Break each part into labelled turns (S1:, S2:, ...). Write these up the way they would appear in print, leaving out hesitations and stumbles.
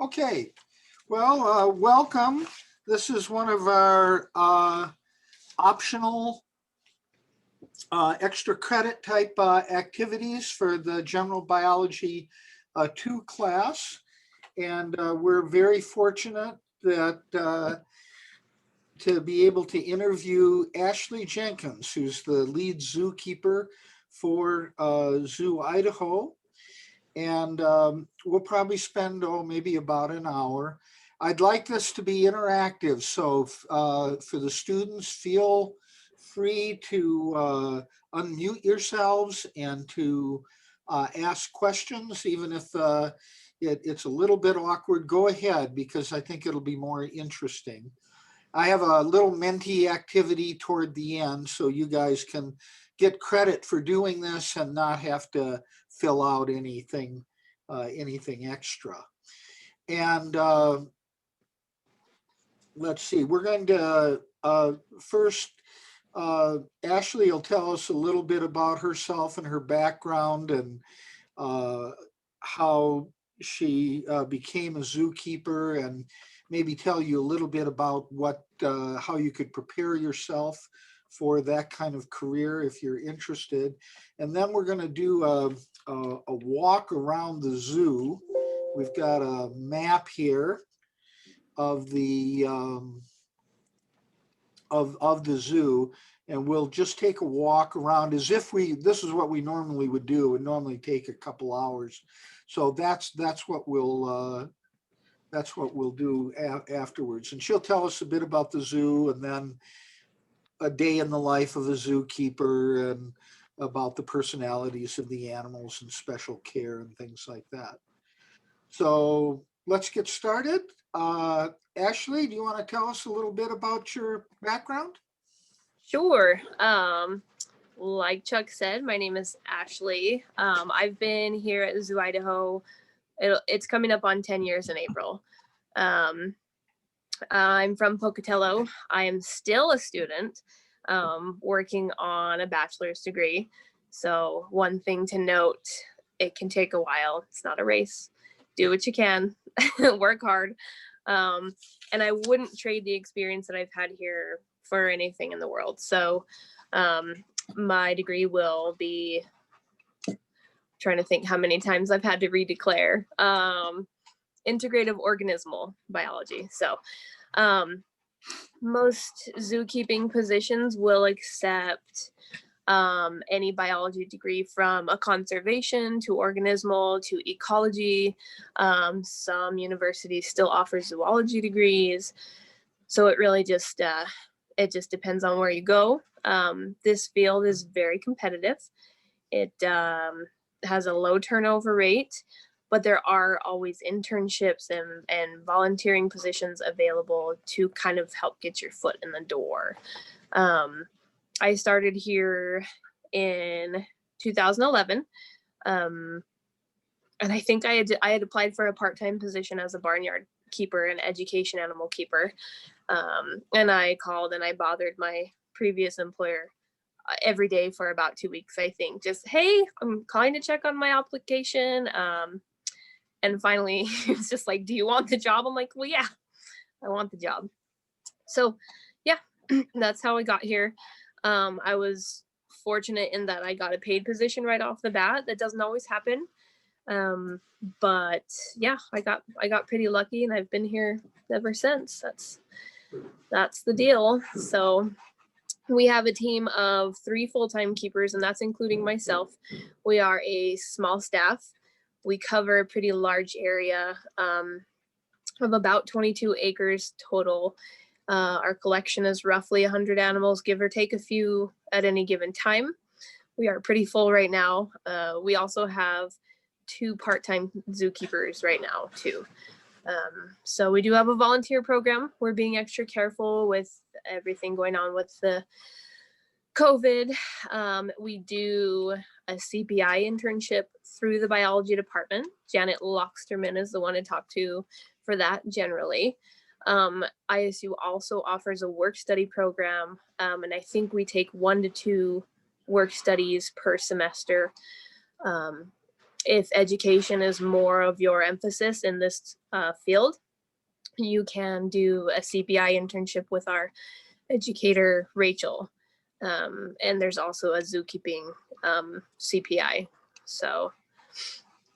S1: Okay, well, welcome. This is one of our optional extra credit type activities for the General Biology 2 class. And we're very fortunate that to be able to interview Ashley Jenkins, who's the lead zookeeper for Zoo Idaho. And we'll probably spend, maybe about an hour. I'd like this to be interactive. So for the students, feel free to unmute yourselves and to ask questions, even if it's a little bit awkward. Go ahead, because I think it'll be more interesting. I have a little Menti activity toward the end, so you guys can get credit for doing this and not have to fill out anything extra. And let's see, we're going to first, Ashley will tell us a little bit about herself and her background and how she became a zookeeper, and maybe tell you a little bit about how you could prepare yourself for that kind of career if you're interested. And then we're going to do a walk around the zoo. We've got a map here of the of the zoo, and we'll just take a walk around as if this is what we normally would do. It would normally take a couple hours. So that's what we'll do afterwards. And she'll tell us a bit about the zoo, and then a day in the life of a zookeeper, and about the personalities of the animals and special care and things like that. So let's get started. Ashley, do you want to tell us a little bit about your background?
S2: Sure. Like Chuck said, my name is Ashley. I've been here at Zoo Idaho. It's coming up on 10 years in April. I'm from Pocatello. I am still a student, working on a bachelor's degree. So one thing to note, it can take a while. It's not a race. Do what you can, work hard. And I wouldn't trade the experience that I've had here for anything in the world. So my degree will be, trying to think how many times I've had to redeclare, integrative organismal biology. So most zookeeping positions will accept any biology degree, from a conservation to organismal to ecology. Some universities still offer zoology degrees. So it really just, it just depends on where you go. This field is very competitive. It has a low turnover rate, but there are always internships and volunteering positions available to kind of help get your foot in the door. I started here in 2011. And I think I had applied for a part-time position as a barnyard keeper and education animal keeper. And I called and I bothered my previous employer every day for about 2 weeks, I think. Just, hey, I'm calling to check on my application. And finally, he was just like, do you want the job? I'm like, well, yeah, I want the job. So yeah, that's how I got here. I was fortunate in that I got a paid position right off the bat. That doesn't always happen. But yeah, I got pretty lucky, and I've been here ever since. That's the deal. So we have a team of 3 full-time keepers, and that's including myself. We are a small staff. We cover a pretty large area of about 22 acres total. Our collection is roughly 100 animals, give or take a few at any given time. We are pretty full right now. We also have 2 part-time zookeepers right now too. So we do have a volunteer program. We're being extra careful with everything going on with the COVID. We do a CPI internship through the biology department. Janet Loxterman is the one to talk to for that generally. ISU also offers a work study program, and I think we take 1 to 2 work studies per semester. if education is more of your emphasis in this field, you can do a CPI internship with our educator, Rachel. And there's also a zookeeping CPI. So,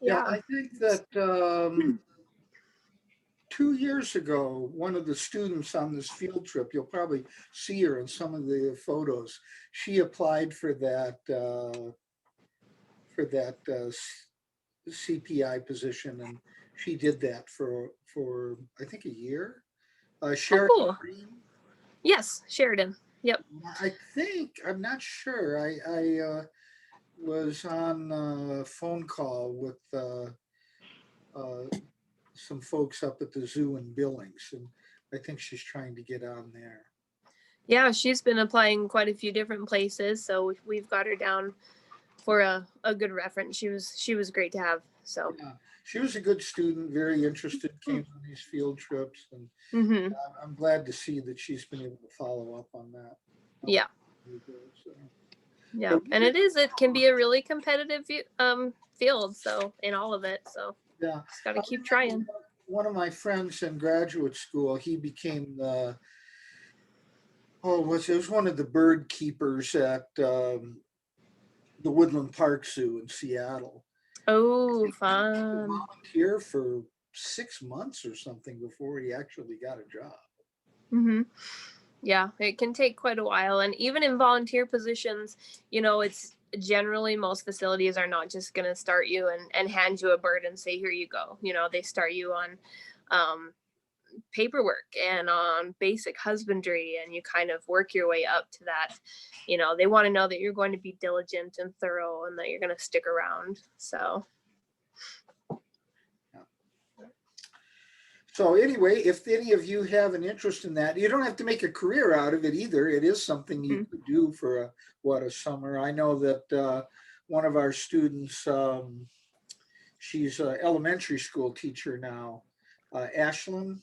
S1: Yeah,
S2: yeah.
S1: I think that 2 years ago, one of the students on this field trip, you'll probably see her in some of the photos. She applied for that CPI position, and she did that for I think a year.
S2: Oh,
S1: Sharon
S2: cool.
S1: Green,
S2: Yes, Sheridan. Yep.
S1: I'm not sure. I was on a phone call with uh, some folks up at the zoo in Billings, and I think she's trying to get on there.
S2: Yeah, she's been applying quite a few different places, so we've got her down for a good reference. She was great to have. So
S1: Yeah, she was a good student, very interested, came on these field trips, and
S2: mm-hmm.
S1: I'm glad to see that she's been able to follow up on that.
S2: Yeah.
S1: So,
S2: Yeah, and it can be a really competitive field, so in all of it, so
S1: yeah,
S2: just got to keep trying.
S1: one of my friends in graduate school, he became the it was one of the bird keepers at the Woodland Park Zoo in Seattle.
S2: Oh,
S1: He
S2: fun.
S1: volunteer for 6 months or something before he actually got a job.
S2: Mm-hmm. Yeah, it can take quite a while, and even in volunteer positions, it's generally most facilities are not just going to start you and hand you a bird and say, here you go. They start you on paperwork and on basic husbandry, and you kind of work your way up to that. They want to know that you're going to be diligent and thorough and that you're going to stick around.
S1: So anyway, if any of you have an interest in that, you don't have to make a career out of it either. It is something you could do for a summer. I know that one of our students, she's an elementary school teacher now, Ashlyn.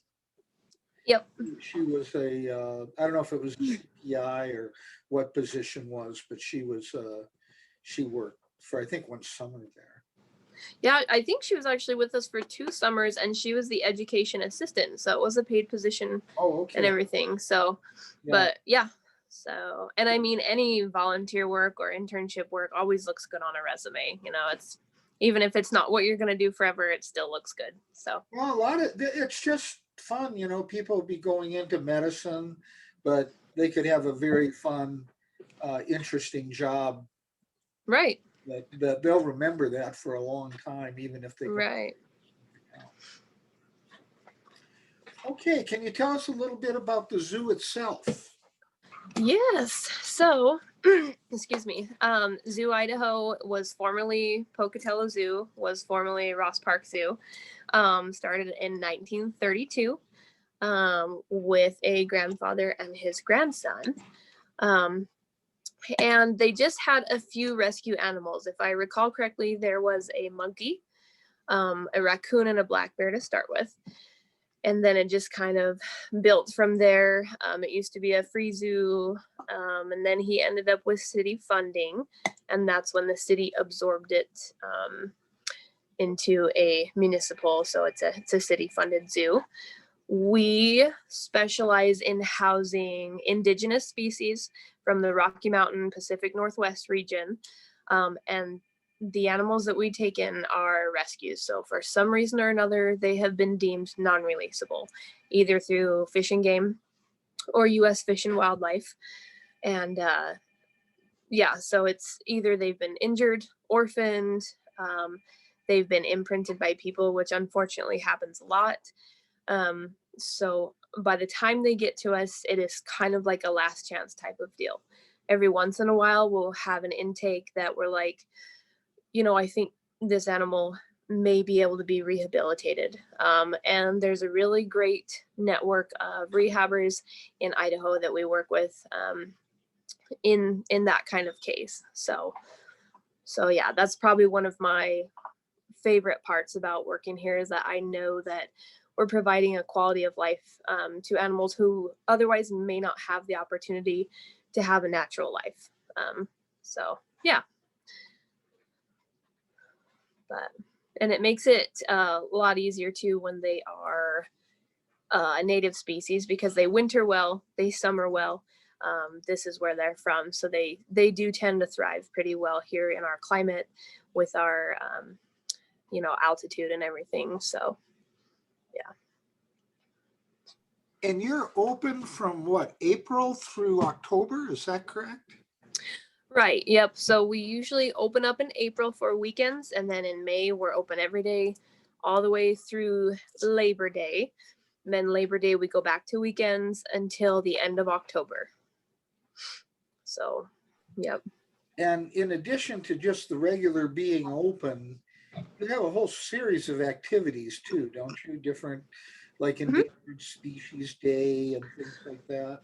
S2: Yep.
S1: She was I don't know if it was a CPI or what position was, but she worked for, I think, one summer there.
S2: Yeah, I think she was actually with us for 2 summers, and she was the education assistant, so it was a paid position.
S1: Oh, okay.
S2: And everything. So, yeah. But yeah. So, and I mean, any volunteer work or internship work always looks good on a resume. It's even if it's not what you're going to do forever, it still looks good. So,
S1: well, it's just fun. People be going into medicine, but they could have a very fun, interesting job.
S2: Right.
S1: That they'll remember that for a long time, even if they go.
S2: Right.
S1: Okay, can you tell us a little bit about the zoo itself?
S2: Yes. So, excuse me. Zoo Idaho was formerly Pocatello Zoo, was formerly Ross Park Zoo. Started in 1932 with a grandfather and his grandson. And they just had a few rescue animals. If I recall correctly, there was a monkey, a raccoon, and a black bear to start with. And then it just kind of built from there. It used to be a free zoo, and then he ended up with city funding, and that's when the city absorbed it into a municipal. So it's a city-funded zoo. We specialize in housing indigenous species from the Rocky Mountain Pacific Northwest region, and the animals that we take in are rescues. So for some reason or another, they have been deemed non-releasable, either through Fish and Game or U.S. Fish and Wildlife. And yeah, so it's either they've been injured, orphaned, they've been imprinted by people, which unfortunately happens a lot. So by the time they get to us, it is kind of like a last chance type of deal. Every once in a while, we'll have an intake that we're like, I think this animal may be able to be rehabilitated. And there's a really great network of rehabbers in Idaho that we work with in that kind of case. So yeah, that's probably one of my favorite parts about working here, is that I know that we're providing a quality of life to animals who otherwise may not have the opportunity to have a natural life. So yeah. And it makes it a lot easier too when they are a native species, because they winter well, they summer well. This is where they're from, so they do tend to thrive pretty well here in our climate with our altitude and everything. So yeah.
S1: And you're open from what, April through October? Is that correct?
S2: Right. Yep. So we usually open up in April for weekends, and then in May we're open every day, all the way through Labor Day. And then Labor Day we go back to weekends until the end of October. So, yep.
S1: And in addition to just the regular being open, you have a whole series of activities too, don't you? Different, like
S2: Mhm.
S1: Endangered Species Day and things like that.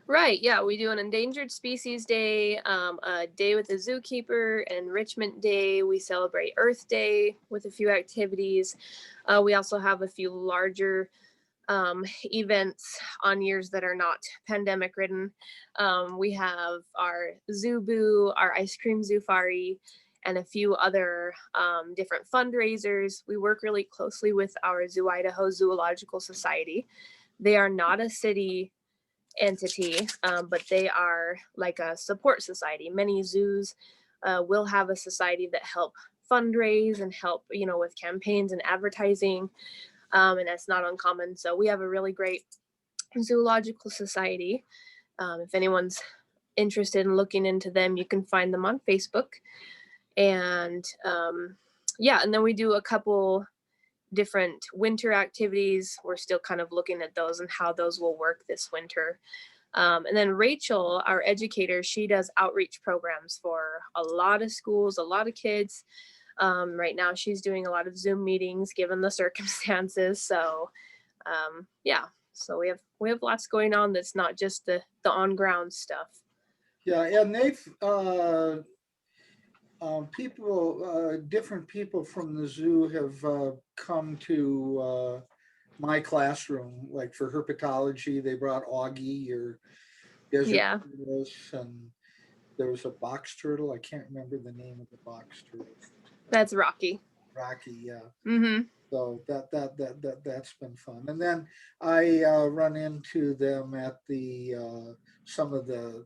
S2: Right. Yeah, we do an Endangered Species Day, a day with the Zookeeper, Enrichment Day. We celebrate Earth Day with a few activities. We also have a few larger events on years that are not pandemic ridden. We have our Zoo Boo, our Ice Cream Zoofari, and a few other different fundraisers. We work really closely with our Zoo Idaho Zoological Society. They are not a city entity, but they are like a support society. Many zoos will have a society that help fundraise and help, with campaigns and advertising, and that's not uncommon. So we have a really great zoological society. If anyone's interested in looking into them, you can find them on Facebook. And yeah, and then we do a couple different winter activities. We're still kind of looking at those and how those will work this winter. And then Rachel, our educator, she does outreach programs for a lot of schools, a lot of kids. Right now, she's doing a lot of Zoom meetings given the circumstances. So, yeah, so we have lots going on that's not just the on ground stuff.
S1: Yeah, and they've different people from the zoo have come to my classroom, like for herpetology. They brought Augie, your desert
S2: Yeah,
S1: tortoise, and there was a box turtle. I can't remember the name of the box turtle.
S2: that's Rocky.
S1: Rocky, yeah.
S2: Mm-hmm.
S1: So that's been fun. And then I run into them at the some of the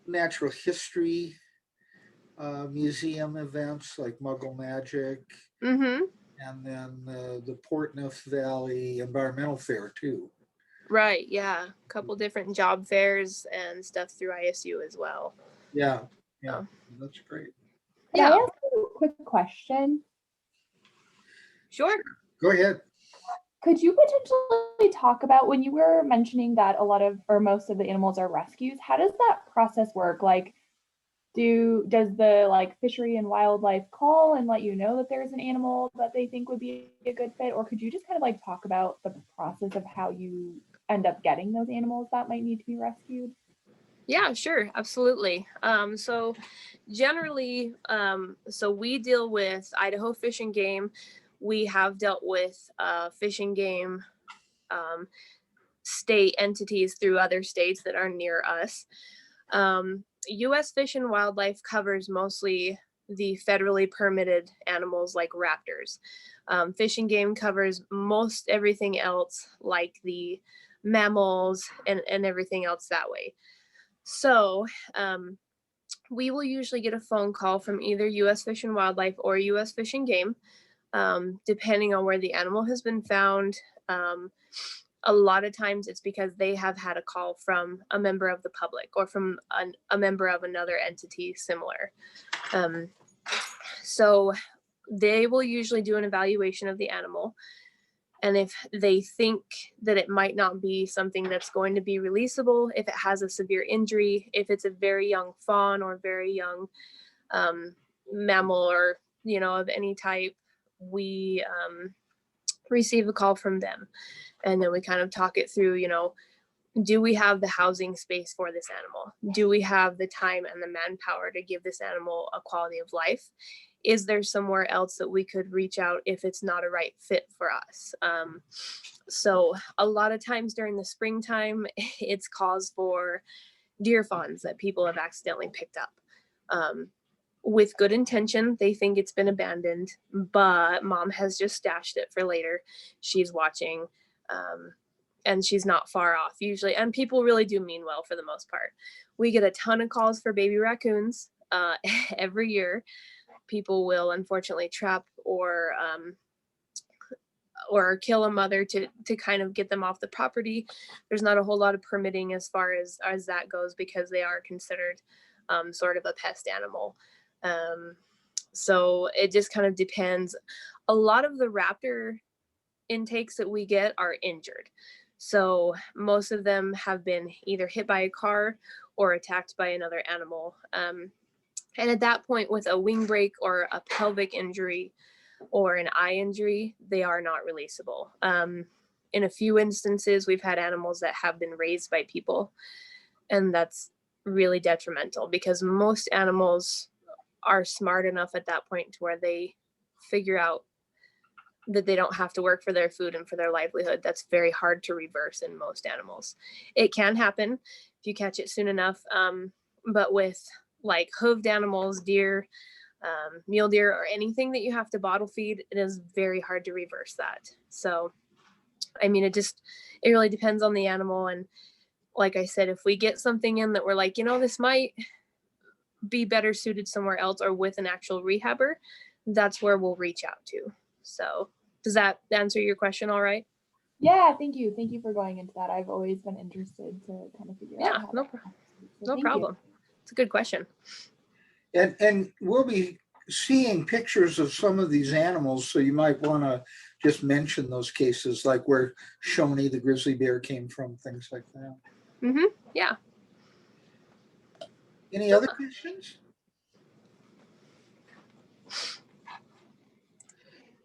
S1: natural history museum events like Muggle Magic,
S2: Mm-hmm.
S1: and then the Portneuf Valley Environmental Fair too.
S2: Right. Yeah. A couple different job fairs and stuff through ISU as well.
S1: Yeah, yeah,
S2: So,
S1: that's great.
S3: Could I
S2: yeah.
S3: ask you a quick question?
S2: Sure.
S1: Go ahead.
S3: Could you potentially talk about, when you were mentioning that a lot of or most of the animals are rescues, how does that process work? Like, does the fishery and wildlife call and let you know that there's an animal that they think would be a good fit? Or could you just kind of talk about the process of how you end up getting those animals that might need to be rescued?
S2: Yeah, sure, absolutely. So generally, so we deal with Idaho Fish and Game. We have dealt with Fish and Game state entities through other states that are near us. U.S. Fish and Wildlife covers mostly the federally permitted animals like raptors. Fish and Game covers most everything else, like the mammals and everything else that way. So we will usually get a phone call from either U.S. Fish and Wildlife or U.S. Fish and Game, depending on where the animal has been found. A lot of times it's because they have had a call from a member of the public or from a member of another entity similar. So they will usually do an evaluation of the animal. And if they think that it might not be something that's going to be releasable, if it has a severe injury, if it's a very young fawn or very young mammal or, of any type, we receive a call from them. And then we kind of talk it through, do we have the housing space for this animal? Do we have the time and the manpower to give this animal a quality of life? Is there somewhere else that we could reach out if it's not a right fit for us? So a lot of times during the springtime, it's cause for deer fawns that people have accidentally picked up. with good intention. They think it's been abandoned, but mom has just stashed it for later. She's watching, and she's not far off usually. And people really do mean well for the most part. We get a ton of calls for baby raccoons every year. People will unfortunately trap or kill a mother to kind of get them off the property. There's not a whole lot of permitting as far as that goes, because they are considered sort of a pest animal. So it just kind of depends. A lot of the raptor intakes that we get are injured. So most of them have been either hit by a car or attacked by another animal. And at that point, with a wing break or a pelvic injury or an eye injury, they are not releasable. In a few instances, we've had animals that have been raised by people, and that's really detrimental, because most animals are smart enough at that point to where they figure out that they don't have to work for their food and for their livelihood. That's very hard to reverse in most animals. It can happen if you catch it soon enough, but with like hooved animals, deer, mule deer, or anything that you have to bottle feed, it is very hard to reverse that. So, I mean, it really depends on the animal. And like I said, if we get something in that we're like, this might be better suited somewhere else or with an actual rehabber, that's where we'll reach out to. So does that answer your question all right?
S3: Yeah, thank you. Thank you for going into that. I've always been interested to kind of figure out how
S2: no problem. It's a good question.
S1: And we'll be seeing pictures of some of these animals, so you might want to just mention those cases, like where Shoney the grizzly bear came from, things like that.
S2: Yeah.
S1: Any other questions?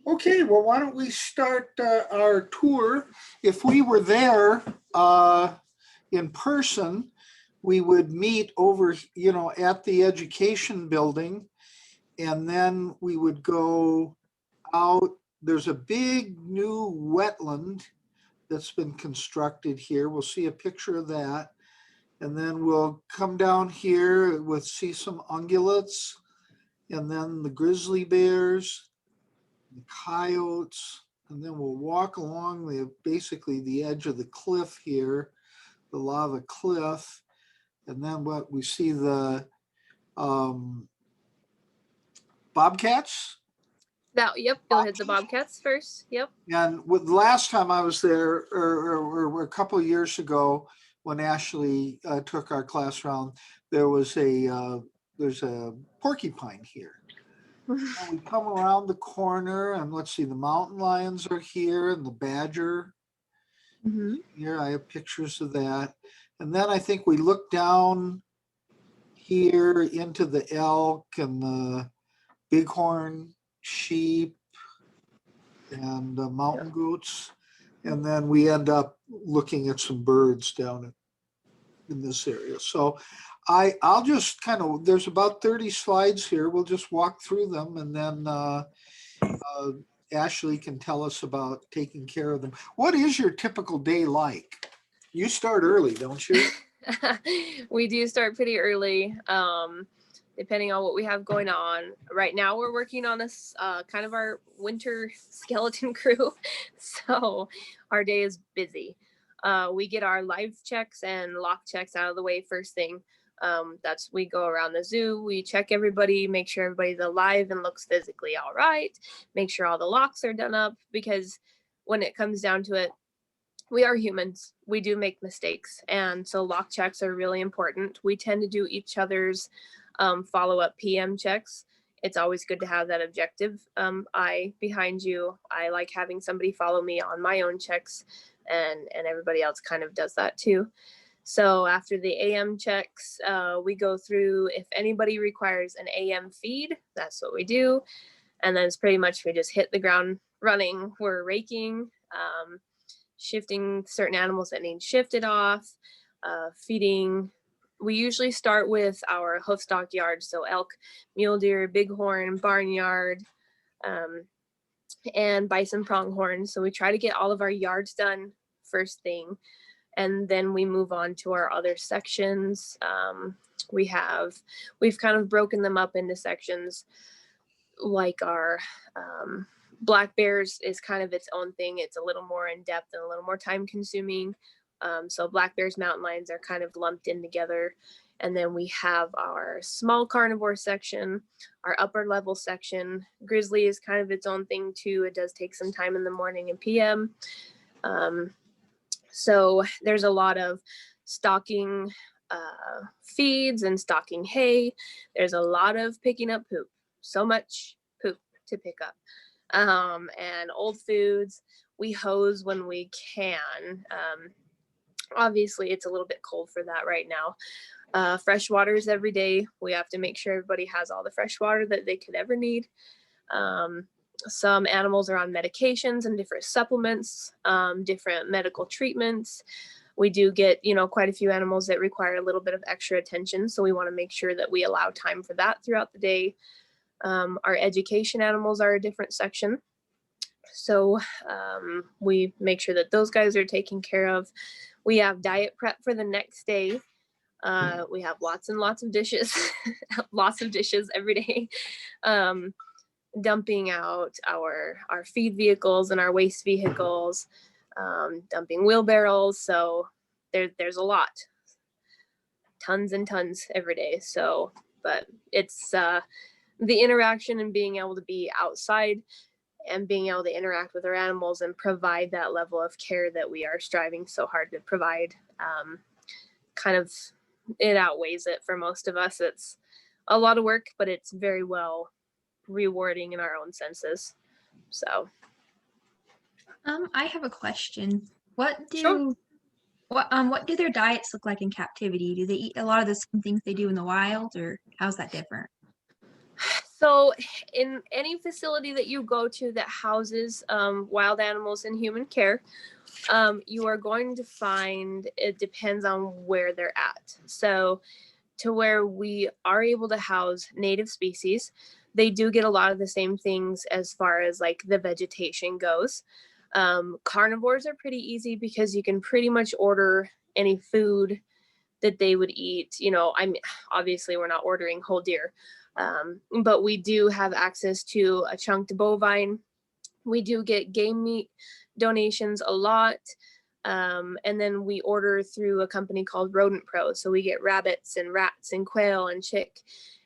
S1: Okay, well, why don't we start our tour? If we were there in person, we would meet over, at the education building, and then we would go out. There's a big new wetland that's been constructed here. We'll see a picture of that. And then we'll come down here, we'll see some ungulates, and then the grizzly bears, the coyotes, and then we'll walk along basically the edge of the cliff here, the lava cliff, and then what we see the bobcats.
S2: Yep, you'll hit the bobcats first. Yep.
S1: And with the last time I was there, or a couple of years ago, when Ashley took our class around, there's a porcupine here. And we come around the corner, and let's see, the mountain lions are here, and the badger. Here I have pictures of that. And then I think we look down here into the elk and the bighorn sheep and mountain goats. And then we end up looking at some birds down in this area. So I'll just there's about 30 slides here. We'll just walk through them, and then Ashley can tell us about taking care of them. What is your typical day like? You start early, don't you?
S2: We do start pretty early, depending on what we have going on. Right now we're working on this kind of our winter skeleton crew. So our day is busy. We get our live checks and lock checks out of the way first thing. We go around the zoo, we check everybody, make sure everybody's alive and looks physically all right, make sure all the locks are done up, because when it comes down to it, we are humans. We do make mistakes. And so lock checks are really important. We tend to do each other's follow-up PM checks. It's always good to have that objective eye behind you. I like having somebody follow me on my own checks, and everybody else kind of does that too. So after the AM checks, we go through, if anybody requires an AM feed, that's what we do. And then it's pretty much, we just hit the ground running. We're raking, shifting certain animals that need shifted off, feeding. We usually start with our hoof stock yards, so elk, mule deer, bighorn, barnyard, and bison pronghorn. So we try to get all of our yards done first thing. And then we move on to our other sections. We've kind of broken them up into sections, like our black bears is kind of its own thing. It's a little more in depth and a little more time consuming. So black bears, mountain lions are kind of lumped in together. And then we have our small carnivore section, our upper level section. Grizzly is kind of its own thing too. It does take some time in the morning and PM. So there's a lot of stocking feeds and stocking hay. There's a lot of picking up poop. So much poop to pick up. And old foods. We hose when we can. Obviously, it's a little bit cold for that right now. Fresh waters every day. We have to make sure everybody has all the fresh water that they could ever need. Some animals are on medications and different supplements, different medical treatments. We do get, quite a few animals that require a little bit of extra attention. So we want to make sure that we allow time for that throughout the day. Our education animals are a different section. So we make sure that those guys are taken care of. We have diet prep for the next day. We have lots and lots of dishes, lots of dishes every day. Dumping out our feed vehicles and our waste vehicles, dumping wheelbarrows. So there's a lot, tons and tons every day. So, but it's the interaction and being able to be outside and being able to interact with our animals and provide that level of care that we are striving so hard to provide. Kind of, it outweighs it for most of us. It's a lot of work, but it's very well rewarding in our own senses. So
S4: I have a question. What do
S2: Sure.
S4: what do their diets look like in captivity? Do they eat a lot of the same things they do in the wild, or how's that different?
S2: So in any facility that you go to that houses wild animals in human care, you are going to find it depends on where they're at. So to where we are able to house native species, they do get a lot of the same things as far as like the vegetation goes. Carnivores are pretty easy because you can pretty much order any food that they would eat. Obviously we're not ordering whole deer, but we do have access to a chunked bovine. We do get game meat donations a lot. And then we order through a company called Rodent Pro. So we get rabbits and rats and quail and chick.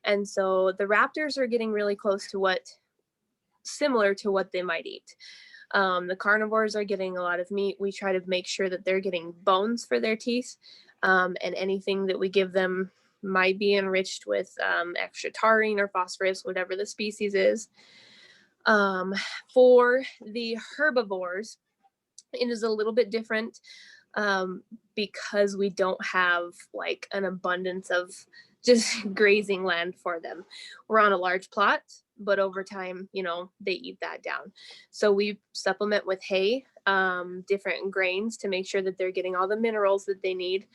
S2: And so the raptors are getting really close to similar to what they might eat. The carnivores are getting a lot of meat. We try to make sure that they're getting bones for their teeth. And anything that we give them might be enriched with extra taurine or phosphorus, whatever the species is. For the herbivores, it is a little bit different because we don't have like an abundance of just grazing land for them. We're on a large plot, but over time, they eat that down. So we supplement with hay, different grains to make sure that they're getting all the minerals that they need.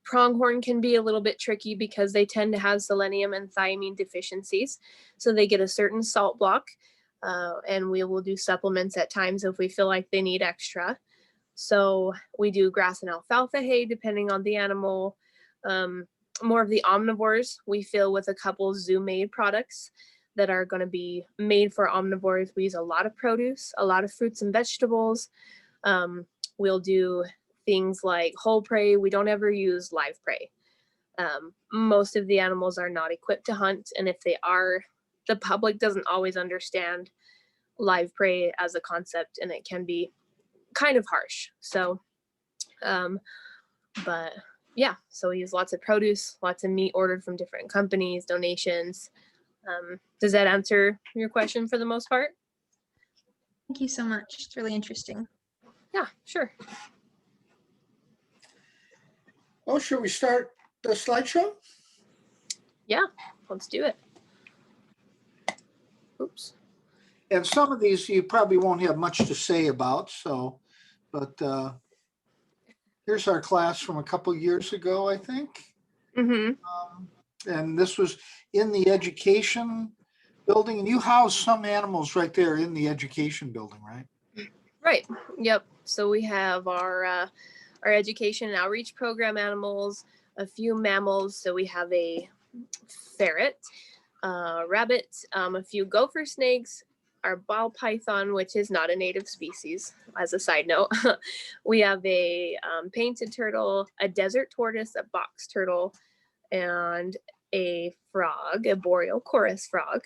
S2: Pronghorn can be a little bit tricky because they tend to have selenium and thiamine deficiencies. So they get a certain salt block, and we will do supplements at times if we feel like they need extra. So we do grass and alfalfa hay depending on the animal. More of the omnivores, we fill with a couple zoo-made products that are going to be made for omnivores. We use a lot of produce, a lot of fruits and vegetables. We'll do things like whole prey. We don't ever use live prey. Most of the animals are not equipped to hunt, and if they are, the public doesn't always understand live prey as a concept, and it can be kind of harsh. So, but yeah, so we use lots of produce, lots of meat ordered from different companies, donations. Does that answer your question for the most part?
S4: Thank you so much. It's really interesting.
S2: Yeah, sure.
S1: Well, should we start the slideshow?
S2: Yeah, let's do it. Oops.
S1: And some of these you probably won't have much to say about, but here's our class from a couple years ago, I think.
S2: Mm-hmm.
S1: And this was in the education building, and you house some animals right there in the education building, right?
S2: Right. Yep. So we have our education and outreach program animals, a few mammals. So we have a ferret, rabbit, a few gopher snakes, our ball python, which is not a native species, as a side note. We have a painted turtle, a desert tortoise, a box turtle, and a frog, a boreal chorus frog,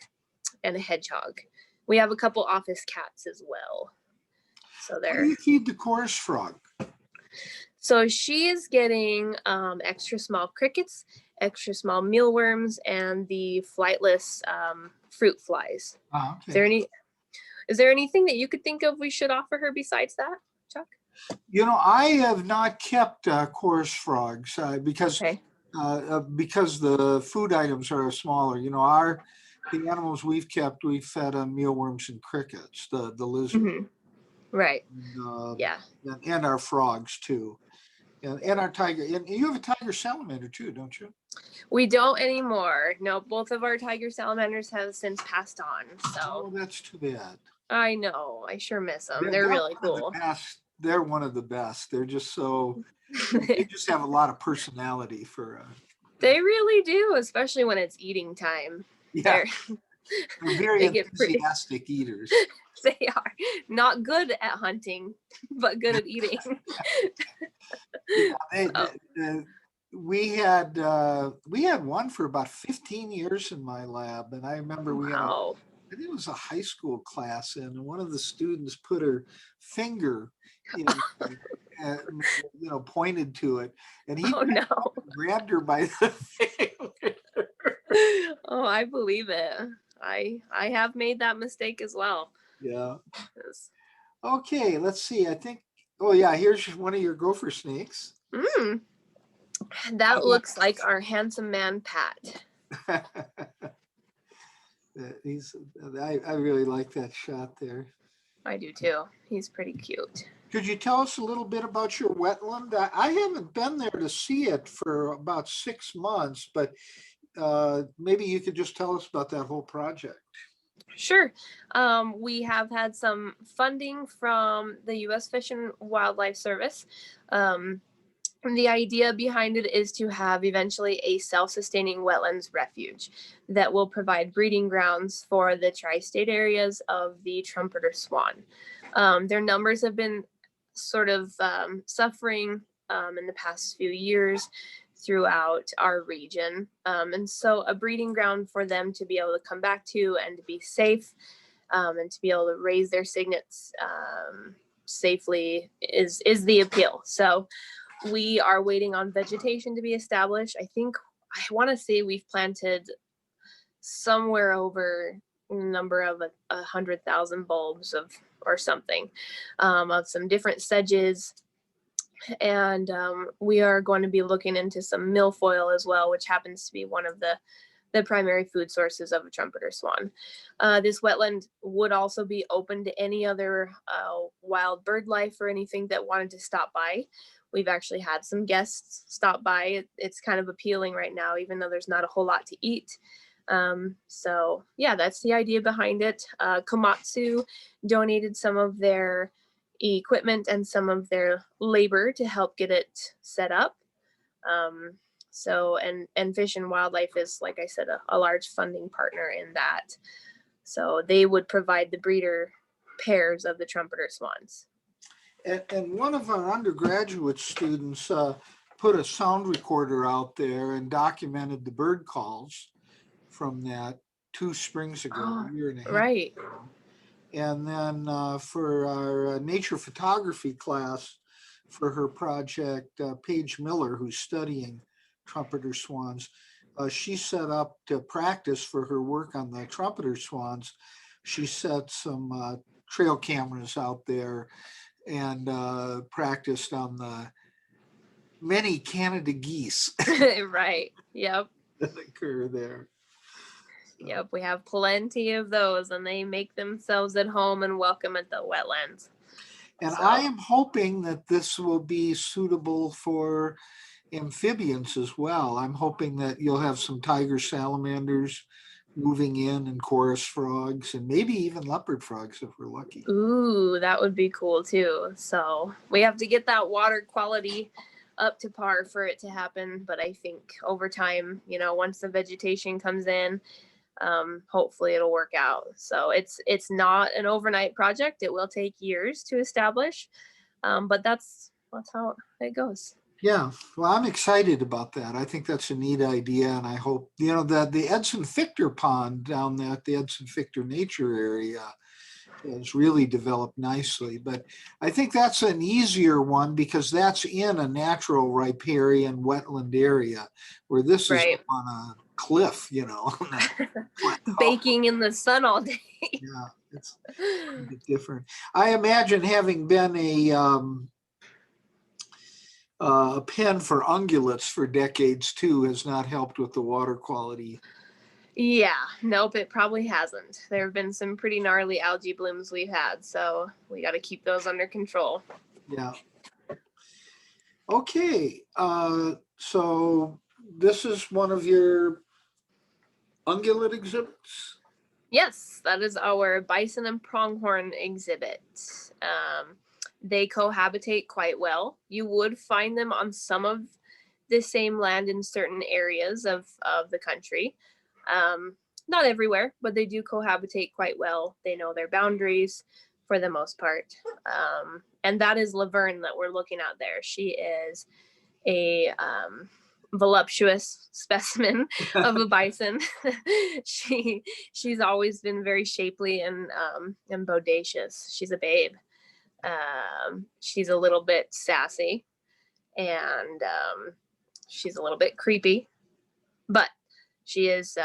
S2: and a hedgehog. We have a couple office cats as well. So
S1: What do
S2: they're
S1: you feed the chorus frog?
S2: so she is getting extra small crickets, extra small mealworms, and the flightless fruit flies.
S1: Oh,
S2: Is there anything that you could think of we should offer her besides that, Chuck?
S1: You know, I have not kept chorus frogs
S2: Okay.
S1: because the food items are smaller. You know, the animals we've kept, we've fed on mealworms and crickets, the lizard,
S2: Hmm. Right.
S1: and,
S2: Yeah.
S1: and our frogs too, and our tiger. And you have a tiger salamander too, don't you?
S2: We don't anymore. No, both of our tiger salamanders have since passed on. So
S1: Oh, that's too bad.
S2: I know. I sure miss them. They're
S1: They're
S2: really
S1: one of the
S2: cool.
S1: best. They're one of the best. They're just so. They just have a lot of personality for.
S2: They really do, especially when it's eating time.
S1: Yeah, they're very
S2: They get pretty.
S1: enthusiastic eaters.
S2: They are not good at hunting, but good at eating.
S1: Yeah,
S2: So,
S1: we had one for about 15 years in my lab, and I remember we had
S2: wow.
S1: I think it was a high school class, and one of the students put her finger in, uh, pointed to it, and he
S2: Oh no.
S1: grabbed her by the finger.
S2: Oh, I believe it. I have made that mistake as well.
S1: Yeah.
S2: Yes.
S1: Okay, let's see. I think. Oh yeah, here's one of your gopher snakes.
S2: That looks like our handsome man Pat.
S1: I really like that shot there.
S2: I do too. He's pretty cute.
S1: Could you tell us a little bit about your wetland? I haven't been there to see it for about 6 months, but maybe you could just tell us about that whole project.
S2: Sure. We have had some funding from the U.S. Fish and Wildlife Service. And the idea behind it is to have eventually a self-sustaining wetlands refuge that will provide breeding grounds for the tri-state areas of the trumpeter swan. Their numbers have been sort of suffering in the past few years throughout our region. And so a breeding ground for them to be able to come back to and to be safe and to be able to raise their cygnets safely is the appeal. So we are waiting on vegetation to be established. I want to say we've planted somewhere over a number of 100,000 bulbs or something of some different sedges. And we are going to be looking into some milfoil as well, which happens to be one of the primary food sources of a trumpeter swan. This wetland would also be open to any other wild bird life or anything that wanted to stop by. We've actually had some guests stop by. It's kind of appealing right now, even though there's not a whole lot to eat. So yeah, that's the idea behind it. Komatsu donated some of their equipment and some of their labor to help get it set up. So and Fish and Wildlife is, like I said, a large funding partner in that. So they would provide the breeder pairs of the trumpeter swans.
S1: And one of our undergraduate students put a sound recorder out there and documented the bird calls from that 2 springs ago, a year and a half
S2: Right.
S1: ago. And then for our nature photography class, for her project, Paige Miller, who's studying trumpeter swans, she set up to practice for her work on the trumpeter swans. She set some trail cameras out there and practiced on the many Canada geese
S2: Right. Yep.
S1: that occur there.
S2: Yep. We have plenty of those, and they make themselves at home and welcome at the wetlands.
S1: And
S2: So.
S1: I am hoping that this will be suitable for amphibians as well. I'm hoping that you'll have some tiger salamanders moving in, and chorus frogs, and maybe even leopard frogs if we're lucky.
S2: Ooh, that would be cool too. So we have to get that water quality up to par for it to happen. But I think over time, once the vegetation comes in, hopefully it'll work out. So it's not an overnight project. It will take years to establish, but that's how it goes.
S1: Yeah, well, I'm excited about that. I think that's a neat idea, and I hope that the Edson Fichter Pond down there at the Edson Fichter Nature Area has really developed nicely. But I think that's an easier one because that's in a natural riparian wetland area, where this is
S2: Right.
S1: on a cliff,
S2: Baking in the sun all day.
S1: Yeah, it's a bit different. I imagine having been a pen for ungulates for decades too has not helped with the water quality.
S2: Yeah, nope, it probably hasn't. There have been some pretty gnarly algae blooms we've had, so we got to keep those under control.
S1: Yeah. Okay, so this is one of your ungulate exhibits?
S2: Yes, that is our bison and pronghorn exhibit. They cohabitate quite well. You would find them on some of the same land in certain areas of the country. Not everywhere, but they do cohabitate quite well. They know their boundaries for the most part. And that is Laverne that we're looking at there. She is a voluptuous specimen of a bison. She's always been very shapely and bodacious. She's a babe. She's a little bit sassy, and she's a little bit creepy, but she's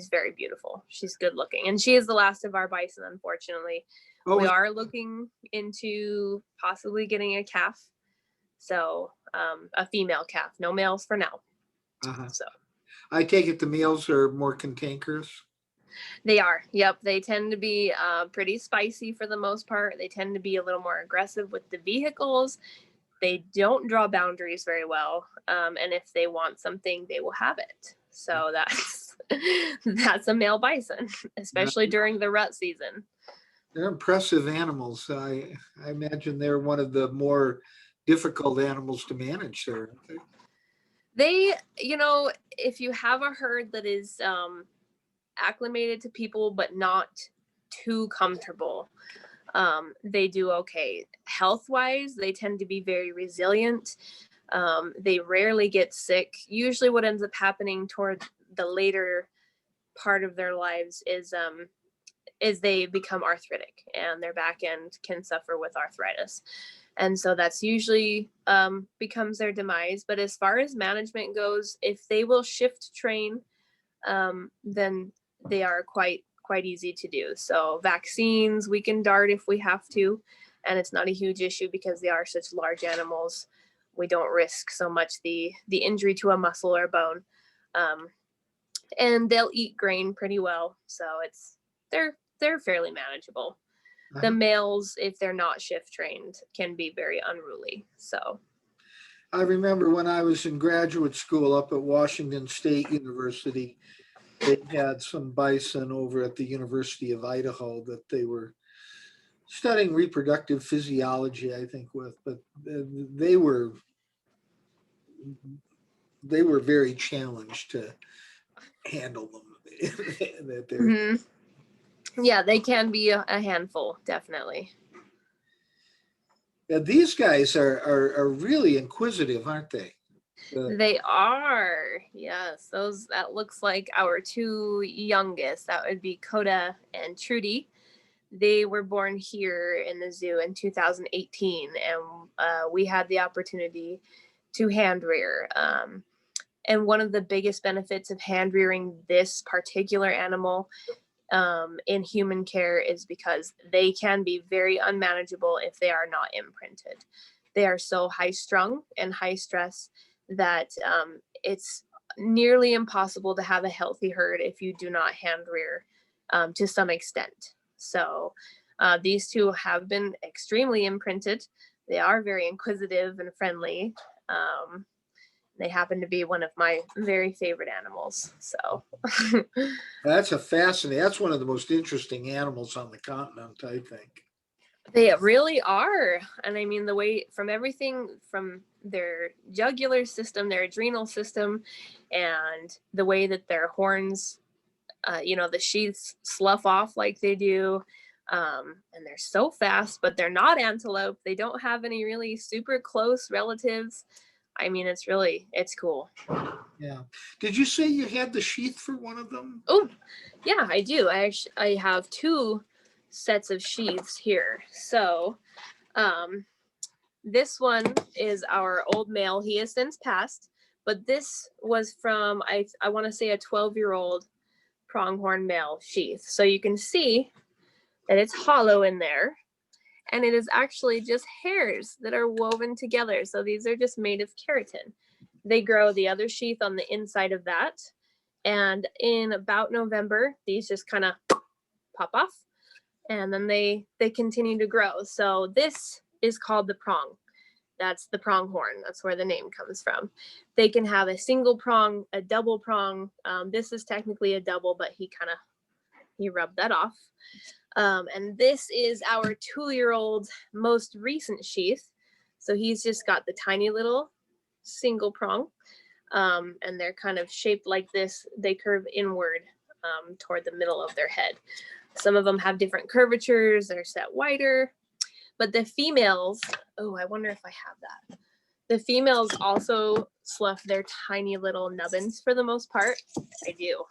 S2: very beautiful. She's good looking, and she is the last of our bison, unfortunately.
S1: Oh,
S2: We are looking into possibly getting a calf, so a female calf, no males for now. So
S1: I take it the males are more cantankerous.
S2: they are. Yep. They tend to be pretty spicy for the most part. They tend to be a little more aggressive with the vehicles. They don't draw boundaries very well. And if they want something, they will have it. So that's a male bison, especially during the rut season.
S1: They're impressive animals. I imagine they're one of the more difficult animals to manage there.
S2: They, if you have a herd that is acclimated to people but not too comfortable, they do okay. Health wise, they tend to be very resilient. They rarely get sick. Usually what ends up happening toward the later part of their lives is they become arthritic, and their back end can suffer with arthritis. And so that's usually becomes their demise. But as far as management goes, if they will shift train, then they are quite easy to do. So vaccines, we can dart if we have to, and it's not a huge issue because they are such large animals. We don't risk so much the injury to a muscle or bone. And they'll eat grain pretty well, so they're fairly manageable. The males, if they're not shift trained, can be very unruly. So
S1: I remember when I was in graduate school up at Washington State University, they had some bison over at the University of Idaho that they were studying reproductive physiology, I think, with, but they were very challenged to handle them.
S2: mm-hmm. Yeah, they can be a handful, definitely.
S1: Yeah, these guys are really inquisitive, aren't they?
S2: They are, yes. That looks like our two youngest. That would be Coda and Trudy. They were born here in the zoo in 2018, and we had the opportunity to hand rear. And one of the biggest benefits of hand rearing this particular animal in human care is because they can be very unmanageable if they are not imprinted. They are so high strung and high stress that it's nearly impossible to have a healthy herd if you do not hand rear to some extent. So these two have been extremely imprinted. They are very inquisitive and friendly. They happen to be one of my very favorite animals. So
S1: That's that's one of the most interesting animals on the continent, I think.
S2: they really are. And I mean, the way from everything from their jugular system, their adrenal system, and the way that their horns, the sheaths slough off like they do. And they're so fast, but they're not antelope. They don't have any really super close relatives. I mean, it's cool.
S1: Yeah. Did you say you had the sheath for one of them?
S2: Oh, yeah, I do. I have two sets of sheaths here. So, this one is our old male. He has since passed, but this was from, I want to say, a 12-year-old pronghorn male sheath. So you can see that it's hollow in there, and it is actually just hairs that are woven together. So these are just made of keratin. They grow the other sheath on the inside of that. And in about November, these just kind of pop off, and then they continue to grow. So this is called the prong. That's the pronghorn. That's where the name comes from. They can have a single prong, a double prong. This is technically a double, but he rubbed that off. And this is our 2-year-old most recent sheath. So he's just got the tiny little single prong. And they're kind of shaped like this. They curve inward toward the middle of their head. Some of them have different curvatures. They're set wider. But the females, I wonder if I have that. The females also slough their tiny little nubbins for the most part. I do. You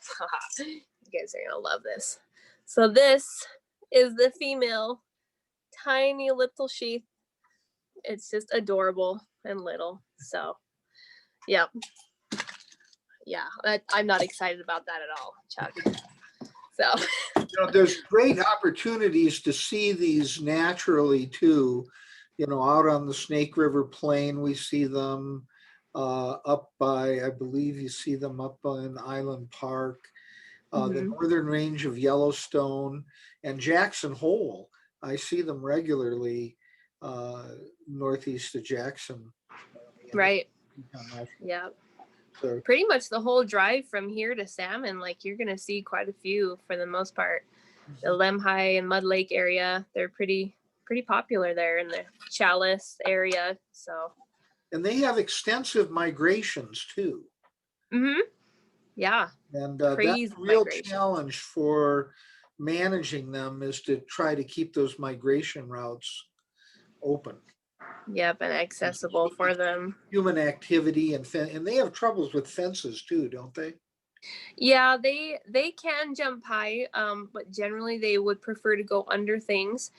S2: guys are going to love this. So this is the female tiny little sheath. It's just adorable and little. So, yeah. Yeah, I'm not excited about that at all, Chuck. So
S1: There's great opportunities to see these naturally too. Out on the Snake River Plain, we see them up by, I believe you see them up in Island Park, the northern range of Yellowstone, and Jackson Hole. I see them regularly northeast of Jackson.
S2: Right. Yeah.
S1: So,
S2: pretty much the whole drive from here to Salmon, like you're gonna see quite a few for the most part. The Lemhi and Mud Lake area, they're pretty popular there in the Chalice area. So.
S1: And they have extensive migrations too.
S2: Yeah.
S1: And that's a real challenge for managing them, is to try to keep those migration routes open.
S2: Yep, and accessible for them.
S1: Human activity and they have troubles with fences too, don't they?
S2: Yeah, they can jump high, but generally they would prefer to go under things.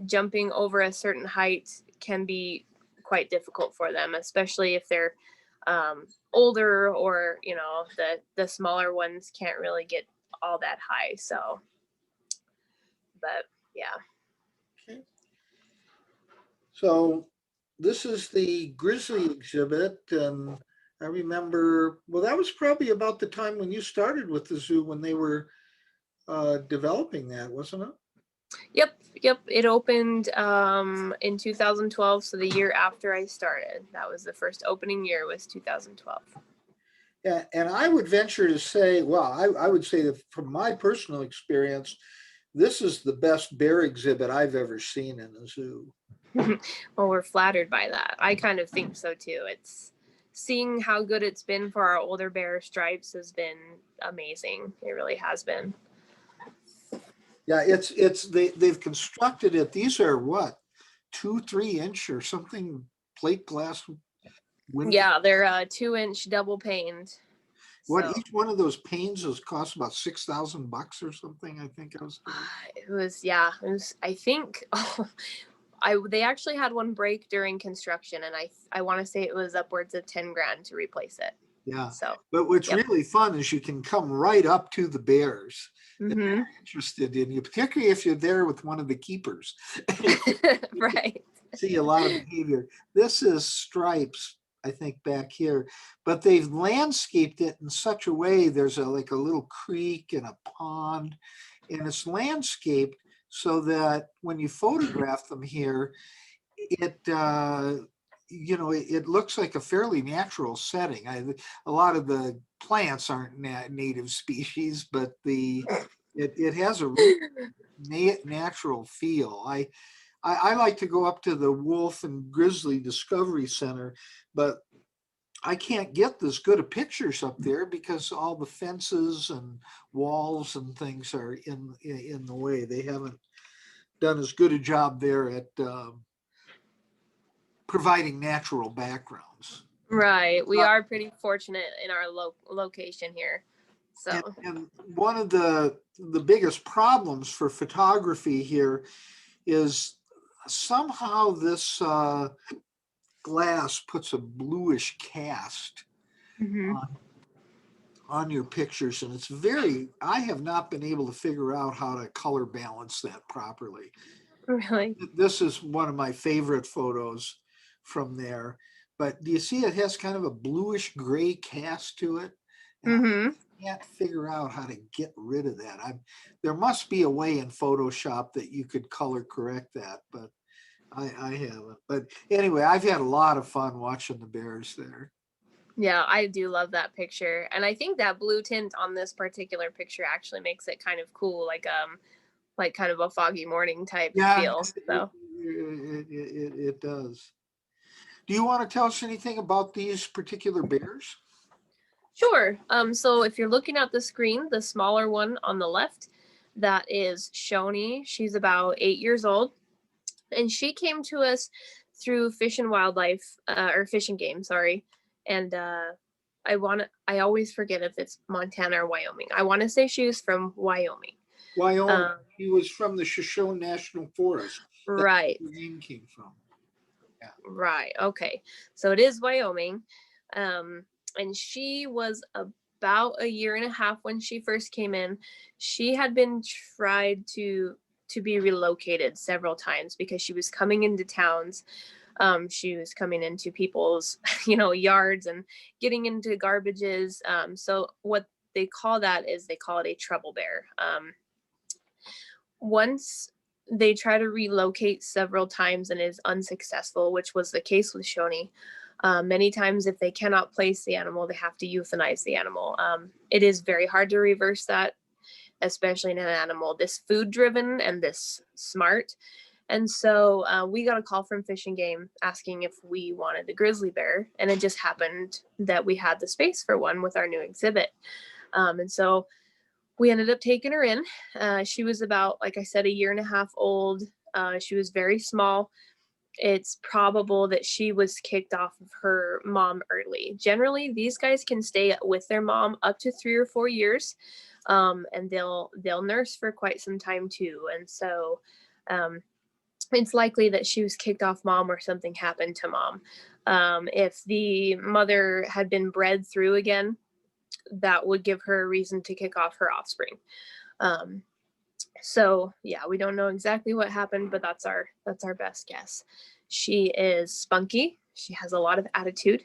S2: Jumping over a certain height can be quite difficult for them, especially if they're older, or the smaller ones can't really get all that high. So, but yeah.
S1: Okay. So this is the grizzly exhibit, and I remember, well, that was probably about the time when you started with the zoo, when they were developing that, wasn't it?
S2: Yep. It opened in 2012, so the year after I started. That was the first opening year, was 2012.
S1: Yeah, and I would venture to say, well, I would say that from my personal experience, this is the best bear exhibit I've ever seen in a zoo.
S2: Well, we're flattered by that. I kind of think so too. It's seeing how good it's been for our older bear stripes has been amazing. It really has been.
S1: Yeah, they've constructed it. These are what, 2-3 inch or something plate glass windows?
S2: Yeah, they're 2-inch double paned.
S1: What,
S2: So,
S1: each one of those panes cost about $6,000 or something, I think I was.
S2: it was, I think, they actually had one break during construction, and I want to say it was upwards of 10 grand to replace it.
S1: Yeah.
S2: So,
S1: but what's really fun is you can come right up to the bears. If
S2: mm-hmm.
S1: they're interested in you, particularly if you're there with one of the keepers.
S2: Right.
S1: See a lot of behavior. This is Stripes, I think, back here, but they've landscaped it in such a way. There's like a little creek and a pond, and it's landscaped so that when you photograph them here, you know, it looks like a fairly natural setting. A lot of the plants aren't native species, but it has a real natural feel. I like to go up to the Wolf and Grizzly Discovery Center, but I can't get as good of pictures up there because all the fences and walls and things are in the way. They haven't done as good a job there at providing natural backgrounds.
S2: Right. We
S1: Uh,
S2: are pretty fortunate in our location here. So,
S1: And one of the biggest problems for photography here is somehow this glass puts a bluish cast
S2: mhm.
S1: on your pictures, and it's I have not been able to figure out how to color balance that properly.
S2: Really.
S1: This is one of my favorite photos from there, but do you see it has kind of a bluish gray cast to it? And
S2: Mhm.
S1: I can't figure out how to get rid of that. There must be a way in Photoshop that you could color correct that, but I haven't. But anyway, I've had a lot of fun watching the bears there.
S2: Yeah, I do love that picture. And I think that blue tint on this particular picture actually makes it kind of cool, like kind of a foggy morning type
S1: Yeah,
S2: feel. So,
S1: it does. Do you want to tell us anything about these particular bears?
S2: sure. So if you're looking at the screen, the smaller one on the left, that is Shoni. She's about 8 years old, and she came to us through Fish and Wildlife, or Fish and Game, sorry. And I always forget if it's Montana or Wyoming. I want to say she was from Wyoming.
S1: Wyoming.
S2: Um,
S1: He was from the Shoshone National Forest. That's
S2: right.
S1: where the name came from.
S2: Right. Okay. So it is Wyoming. And she was about a year and a half when she first came in. She had been tried to be relocated several times because she was coming into towns. She was coming into people's, yards and getting into garbages. So what they call that is they call it a trouble bear. Once they try to relocate several times and is unsuccessful, which was the case with Shoni. Many times, if they cannot place the animal, they have to euthanize the animal. It is very hard to reverse that, especially in an animal this food driven and this smart. And so we got a call from Fish and Game asking if we wanted a grizzly bear. And it just happened that we had the space for one with our new exhibit. And so we ended up taking her in. She was about, like I said, a year and a half old. She was very small. It's probable that she was kicked off of her mom early. Generally, these guys can stay with their mom up to 3 or 4 years, and they'll nurse for quite some time too. And so it's likely that she was kicked off mom or something happened to mom. If the mother had been bred through again, that would give her a reason to kick off her offspring. So yeah, we don't know exactly what happened, but that's our best guess. She is spunky. She has a lot of attitude.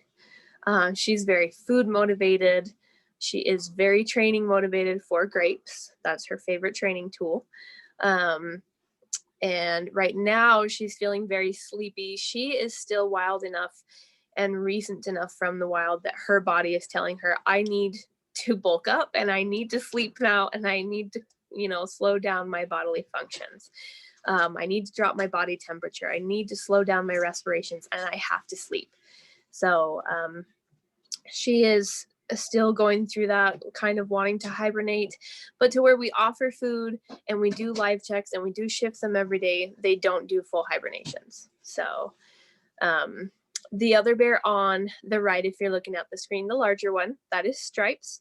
S2: She's very food motivated. She is very training motivated for grapes. That's her favorite training tool. And right now she's feeling very sleepy. She is still wild enough and recent enough from the wild that her body is telling her, I need to bulk up and I need to sleep now and I need to, slow down my bodily functions. I need to drop my body temperature. I need to slow down my respirations and I have to sleep. So she is still going through that, kind of wanting to hibernate, but to where we offer food and we do live checks and we do shift them every day, they don't do full hibernations. So the other bear on the right, if you're looking at the screen, the larger one, that is Stripes.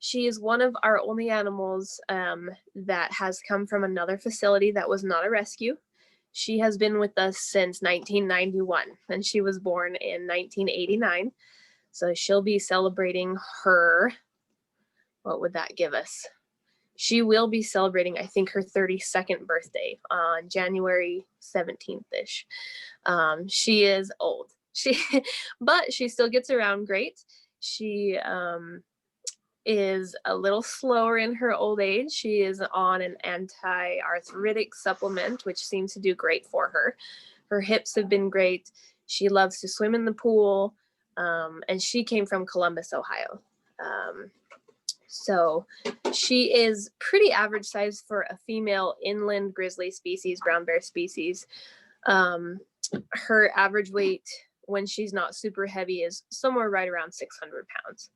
S2: She is one of our only animals that has come from another facility that was not a rescue. She has been with us since 1991, and she was born in 1989. So she'll be celebrating her, what would that give us? She will be celebrating, I think, her 32nd birthday on January 17th-ish. She is old. But she still gets around great. She is a little slower in her old age. She is on an anti-arthritic supplement, which seems to do great for her. Her hips have been great. She loves to swim in the pool, and she came from Columbus, Ohio. So she is pretty average size for a female inland grizzly species, brown bear species. Her average weight when she's not super heavy is somewhere right around 600 pounds.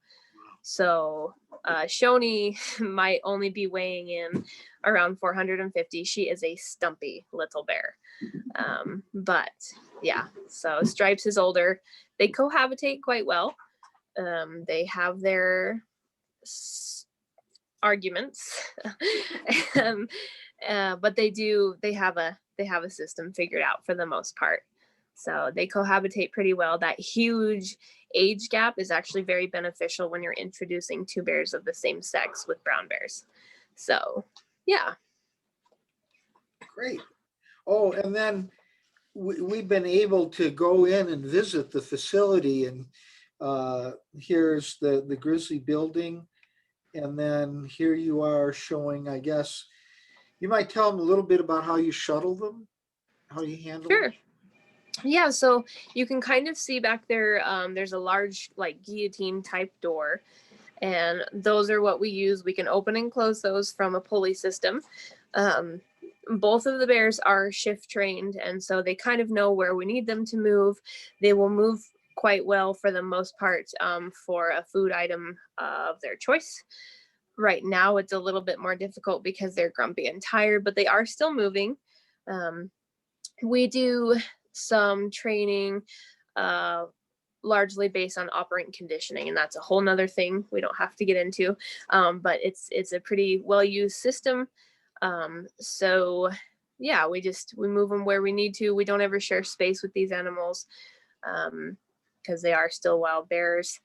S2: So Shoni might only be weighing in around 450. She is a stumpy little bear. But yeah, so Stripes is older. They cohabitate quite well. They have their arguments, but they have a system figured out for the most part. So they cohabitate pretty well. That huge age gap is actually very beneficial when you're introducing two bears of the same sex with brown bears. So yeah.
S1: Great. Oh, and then we've been able to go in and visit the facility, and here's the grizzly building. And then here you are showing, I guess, you might tell them a little bit about how you shuttle them, how you handle them.
S2: Sure. Yeah, so you can kind of see back there, there's a large like guillotine type door, and those are what we use. We can open and close those from a pulley system. Both of the bears are shift trained, and so they kind of know where we need them to move. They will move quite well for the most part for a food item of their choice. Right now, it's a little bit more difficult because they're grumpy and tired, but they are still moving. We do some training largely based on operant conditioning, and that's a whole nother thing we don't have to get into, but it's a pretty well-used system. So yeah, we move them where we need to. We don't ever share space with these animals because they are still wild bears,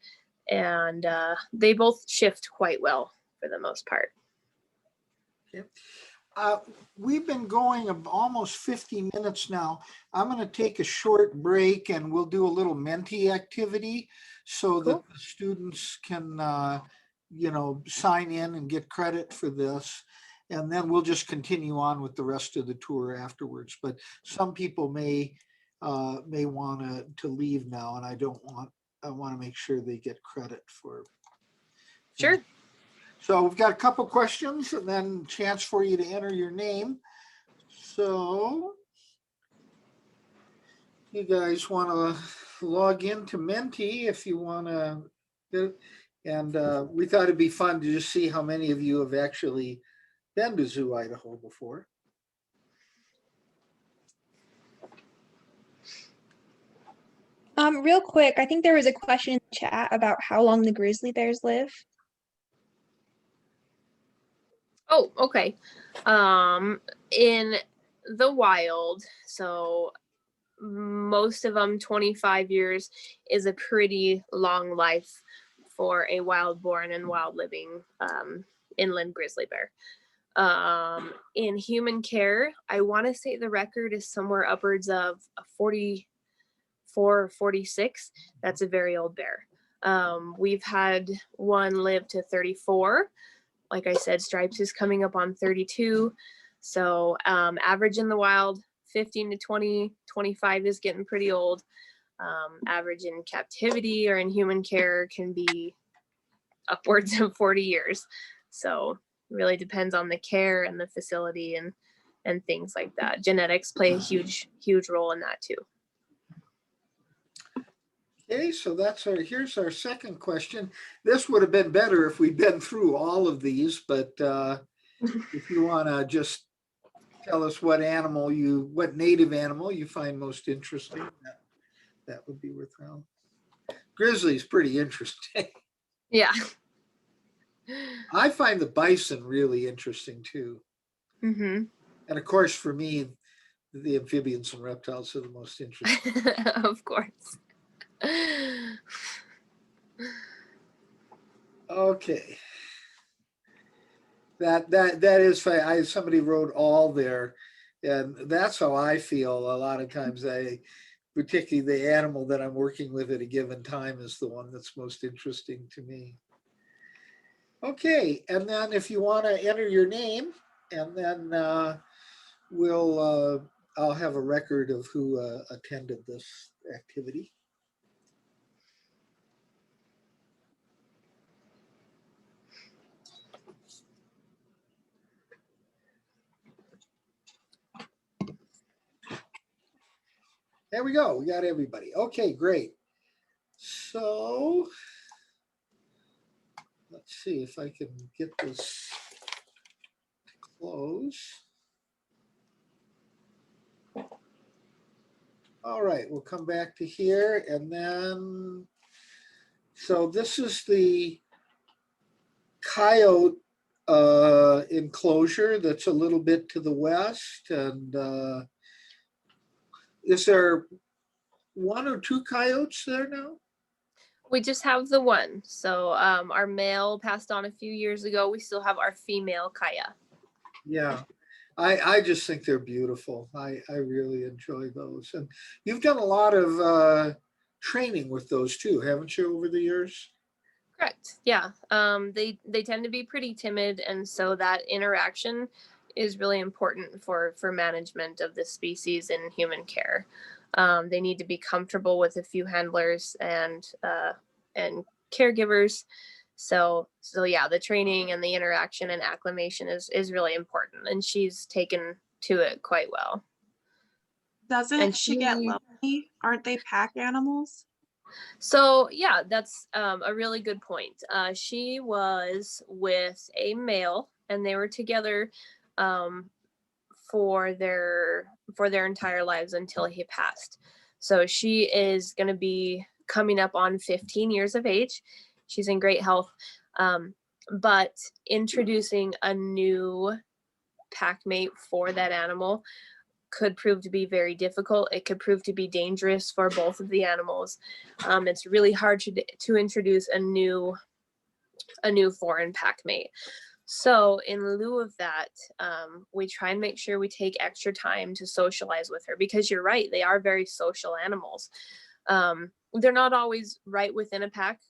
S2: and they both shift quite well for the most part.
S1: Okay. We've been going almost 50 minutes now. I'm going to take a short break and we'll do a little Menti activity so that the students can, sign in and get credit for this. And then we'll just continue on with the rest of the tour afterwards. But some people may want to leave now, and I want to make sure they get credit for.
S2: Sure.
S1: So we've got a couple questions and then chance for you to enter your name. So you guys want to log into Menti if you want to, and we thought it'd be fun to just see how many of you have actually been to Zoo Idaho before.
S4: Real quick, I think there was a question in the chat about how long the grizzly bears live.
S2: Oh, okay. In the wild, so most of them 25 years is a pretty long life for a wild born and wild living inland grizzly bear. In human care, I want to say the record is somewhere upwards of 44 or 46. That's a very old bear. We've had one live to 34. Like I said, Stripes is coming up on 32. So average in the wild, 15 to 20, 25 is getting pretty old. Average in captivity or in human care can be upwards of 40 years. So really depends on the care and the facility and things like that. Genetics play a huge role in that too.
S1: Okay, so here's our second question. This would have been better if we'd been through all of these, but if you want to just tell us what native animal you find most interesting, that would be worthwhile. Grizzly's pretty interesting.
S2: Yeah.
S1: I find the bison really interesting too.
S2: Mm-hmm.
S1: And of course, for me, the amphibians and reptiles are the most interesting.
S2: Of course.
S1: Okay. That is fine. Somebody wrote all there, and that's how I feel a lot of times. Particularly the animal that I'm working with at a given time is the one that's most interesting to me. Okay, and then if you want to enter your name, and then we'll I'll have a record of who attended this activity. There we go. We got everybody. Okay, great. So let's see if I can get this to close. All right, we'll come back to here and then, so this is the coyote enclosure that's a little bit to the west. And is there one or two coyotes there now?
S2: We just have the one. So our male passed on a few years ago. We still have our female Kaya.
S1: Yeah, I just think they're beautiful. I really enjoy those. And you've done a lot of training with those too, haven't you, over the years?
S2: Correct. Yeah. They tend to be pretty timid, and so that interaction is really important for management of this species in human care. They need to be comfortable with a few handlers and caregivers. So yeah, the training and the interaction and acclimation is really important, and she's taken to it quite well.
S5: Doesn't
S2: And
S5: she get lonely? Aren't they pack animals?
S2: So yeah, that's a really good point. She was with a male, and they were together for their entire lives until he passed. So she is going to be coming up on 15 years of age. She's in great health, but introducing a new pack mate for that animal could prove to be very difficult. It could prove to be dangerous for both of the animals. It's really hard to introduce a new foreign pack mate. So in lieu of that, we try and make sure we take extra time to socialize with her, because you're right, they are very social animals. They're not always right within a pack,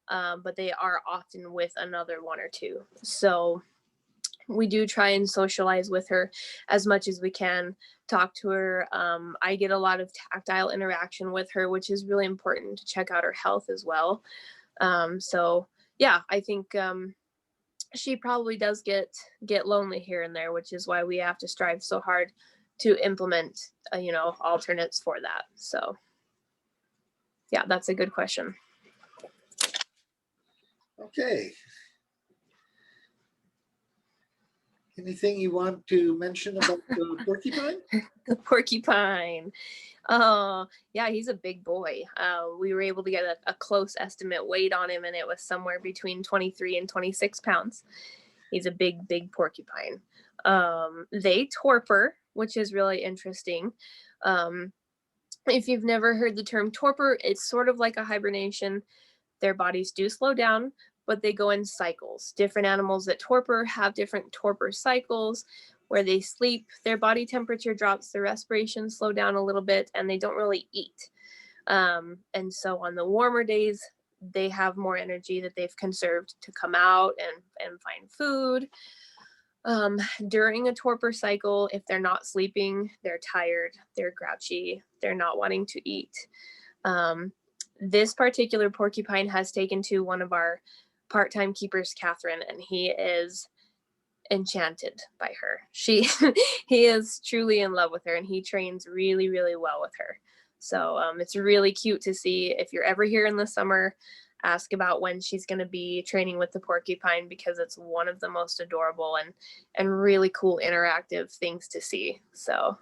S2: but they are often with another one or two. So we do try and socialize with her as much as we can, talk to her. I get a lot of tactile interaction with her, which is really important to check out her health as well. So yeah, I think she probably does get lonely here and there, which is why we have to strive so hard to implement alternates for that. So yeah, that's a good question.
S1: Okay. Anything you want to mention about the porcupine?
S2: The porcupine. Oh, yeah, he's a big boy. We were able to get a close estimate weight on him, and it was somewhere between 23 and 26 pounds. He's a big, big porcupine. They torpor, which is really interesting. If you've never heard the term torpor, it's sort of like a hibernation. Their bodies do slow down, but they go in cycles. Different animals that torpor have different torpor cycles. Where they sleep, their body temperature drops, their respiration slow down a little bit, and they don't really eat. And so on the warmer days, they have more energy that they've conserved to come out and find food. During a torpor cycle, if they're not sleeping, they're tired, they're grouchy, they're not wanting to eat. This particular porcupine has taken to one of our part-time keepers, Catherine, and he is enchanted by her. He is truly in love with her, and he trains really, really well with her. So it's really cute to see. If you're ever here in the summer, ask about when she's going to be training with the porcupine, because it's one of the most adorable and really cool interactive things to see. So,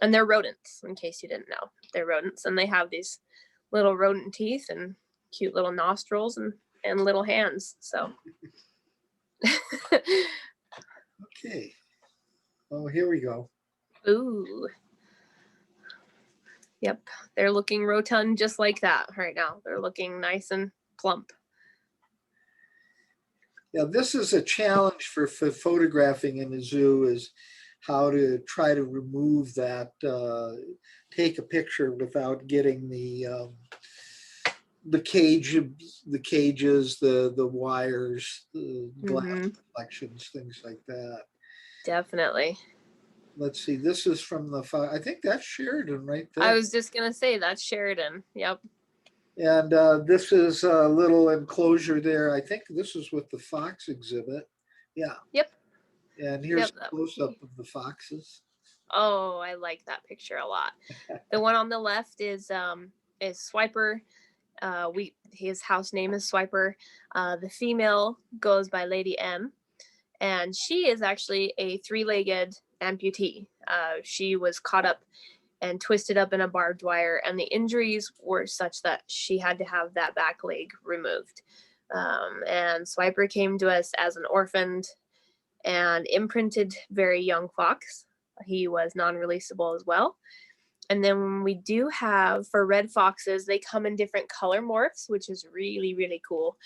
S2: and they're rodents, in case you didn't know. They're rodents, and they have these little rodent teeth and cute little nostrils and little hands. So
S1: Okay. Oh, here we go.
S2: ooh. Yep, they're looking rotund just like that right now. They're looking nice and plump.
S1: Yeah, this is a challenge for photographing in the zoo, is how to try to remove that, take a picture without getting the cages, the wires, the glass reflections, things like that.
S2: Definitely.
S1: let's see, this is from the, I think that's Sheridan right
S2: I
S1: there.
S2: was just gonna say that's Sheridan. Yep.
S1: And this is a little enclosure there. I think this is with the fox exhibit. Yeah.
S2: Yep.
S1: And here's
S2: Yep.
S1: a close up of the foxes.
S2: Oh, I like that picture a lot. The one on the left is Swiper. His house name is Swiper. The female goes by Lady M, and she is actually a three-legged amputee. She was caught up and twisted up in a barbed wire, and the injuries were such that she had to have that back leg removed. And Swiper came to us as an orphaned and imprinted very young fox. He was non-releasable as well. And then we do have, for red foxes, they come in different color morphs, which is really, really cool.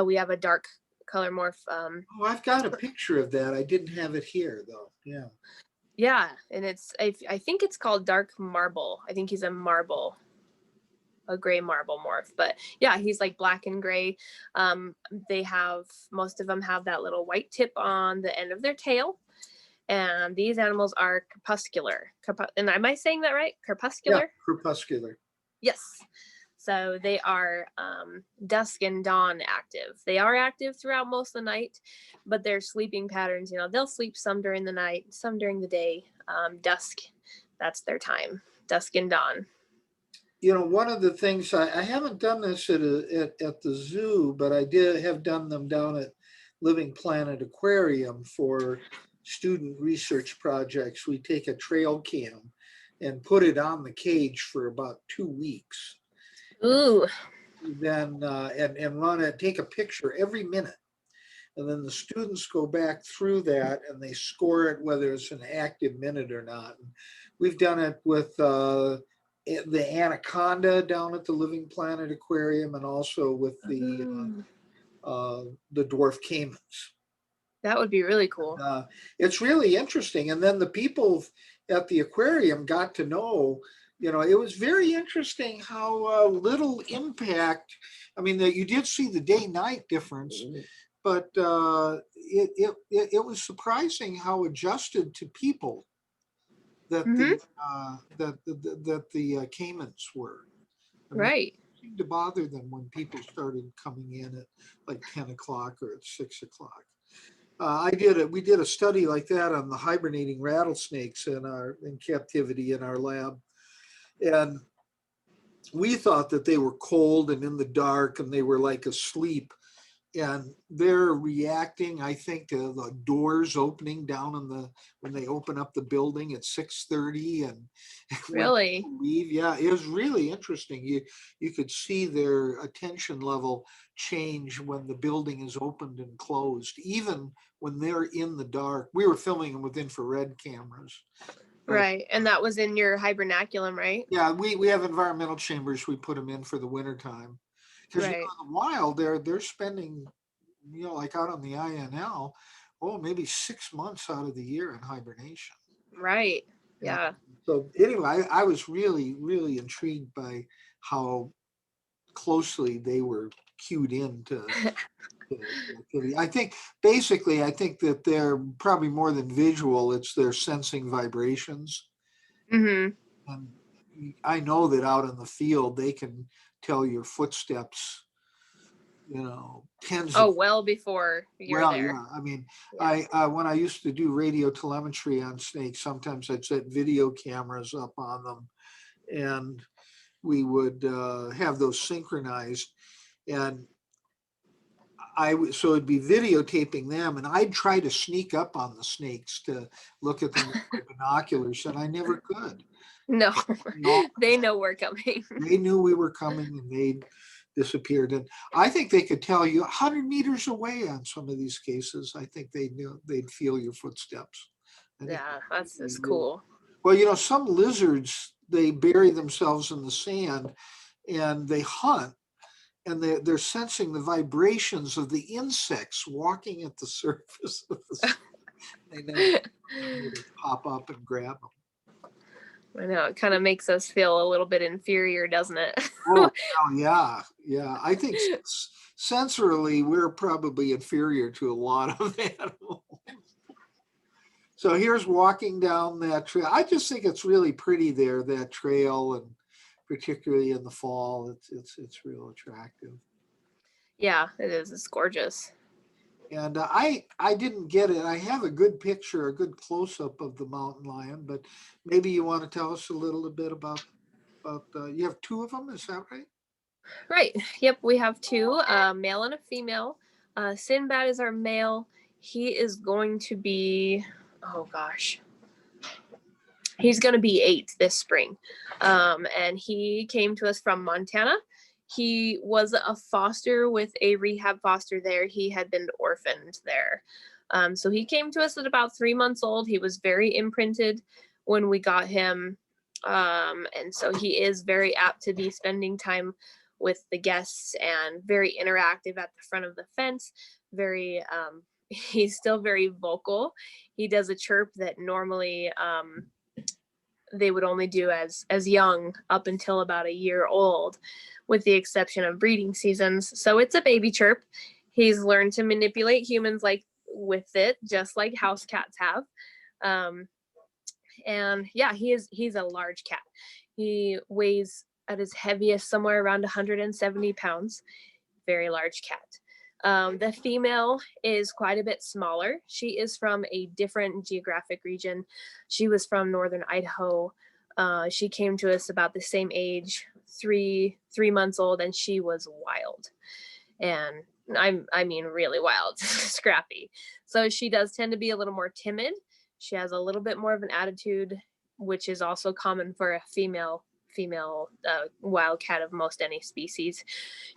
S2: We have a dark color morph.
S1: Oh, I've got a picture of that. I didn't have it here though. Yeah.
S2: Yeah, and I think it's called dark marble. I think he's a marble, a gray marble morph. But yeah, he's like black and gray. Most of them have that little white tip on the end of their tail. And these animals are crepuscular. And am I saying that right? Crepuscular?
S1: Yeah, crepuscular.
S2: Yes. So they are dusk and dawn active. They are active throughout most of the night, but their sleeping patterns, they'll sleep some during the night, some during the day. Dusk, that's their time. Dusk and dawn.
S1: One of the things I haven't done this at the zoo, but I did have done them down at Living Planet Aquarium for student research projects. We take a trail cam and put it on the cage for about 2 weeks.
S2: Ooh.
S1: Then and run it, take a picture every minute. And then the students go back through that and they score it, whether it's an active minute or not. And we've done it with the anaconda down at the Living Planet Aquarium, and also with the dwarf caimans.
S2: That would be really cool.
S1: It's really interesting. And then the people at the aquarium got to know, it was very interesting how little impact. I mean, you did see the day-night difference, but it was surprising how adjusted to people that the caimans were. I mean,
S2: right.
S1: it seemed to bother them when people started coming in at like 10 o'clock or at 6 o'clock. We did a study like that on the hibernating rattlesnakes in captivity in our lab. And we thought that they were cold and in the dark and they were like asleep. And they're reacting, I think, to the doors opening down when they open up the building at 6:30 and
S2: really
S1: leave. Yeah, it was really interesting. You could see their attention level change when the building is opened and closed, even when they're in the dark. We were filming them with infrared cameras.
S2: Right. And that was in your hibernaculum, right?
S1: Yeah, we have environmental chambers we put them in for the wintertime. Because
S2: right.
S1: In the wild, they're spending, like out on the INL, maybe 6 months out of the year in hibernation.
S2: Right. Yeah.
S1: So anyway, I was really, really intrigued by how closely they were cued into activity. I think that they're probably more than visual. It's their sensing vibrations.
S2: Mm-hmm.
S1: And I know that out in the field, they can tell your footsteps, tens of.
S2: Well before you're there.
S1: Yeah. I mean, yeah. When I used to do radio telemetry on snakes, sometimes I'd set video cameras up on them, and we would have those synchronized, and so it'd be videotaping them, and I'd try to sneak up on the snakes to look at them with my binoculars, and I never could.
S2: No, they know we're coming.
S1: They knew we were coming, and they disappeared. And I think they could tell you 100 meters away on some of these cases. I think they knew they'd feel your footsteps.
S2: Yeah, that's just cool.
S1: Well, some lizards, they bury themselves in the sand and they hunt, and they're sensing the vibrations of the insects walking at the surface of the sand. They know to pop up and grab them.
S2: I know, it kind of makes us feel a little bit inferior, doesn't it?
S1: Oh, yeah. I think sensorily, we're probably inferior to a lot of animals. So here's walking down that trail. I just think it's really pretty there, that trail, and particularly in the fall, it's real attractive.
S2: Yeah, it is. It's gorgeous.
S1: And I didn't get it. I have a good picture, a good close up of the mountain lion, but maybe you want to tell us a little bit about you have two of them, is that right?
S2: Right. Yep. We have two, a male and a female. Sinbad is our male. He is going to be, oh gosh, he's going to be 8 this spring. And he came to us from Montana. He was a foster with a rehab foster there. He had been orphaned there. So he came to us at about 3 months old. He was very imprinted when we got him. And so he is very apt to be spending time with the guests and very interactive at the front of the fence. Very, he's still very vocal. He does a chirp that normally they would only do as young, up until about a year old, with the exception of breeding seasons. So it's a baby chirp. He's learned to manipulate humans like with it, just like house cats have. And yeah, he's a large cat. He weighs at his heaviest somewhere around 170 pounds. Very large cat. The female is quite a bit smaller. She is from a different geographic region. She was from northern Idaho. She came to us about the same age, three months old, and she was wild. And I mean really wild, scrappy. So she does tend to be a little more timid. She has a little bit more of an attitude, which is also common for a female wildcat of most any species.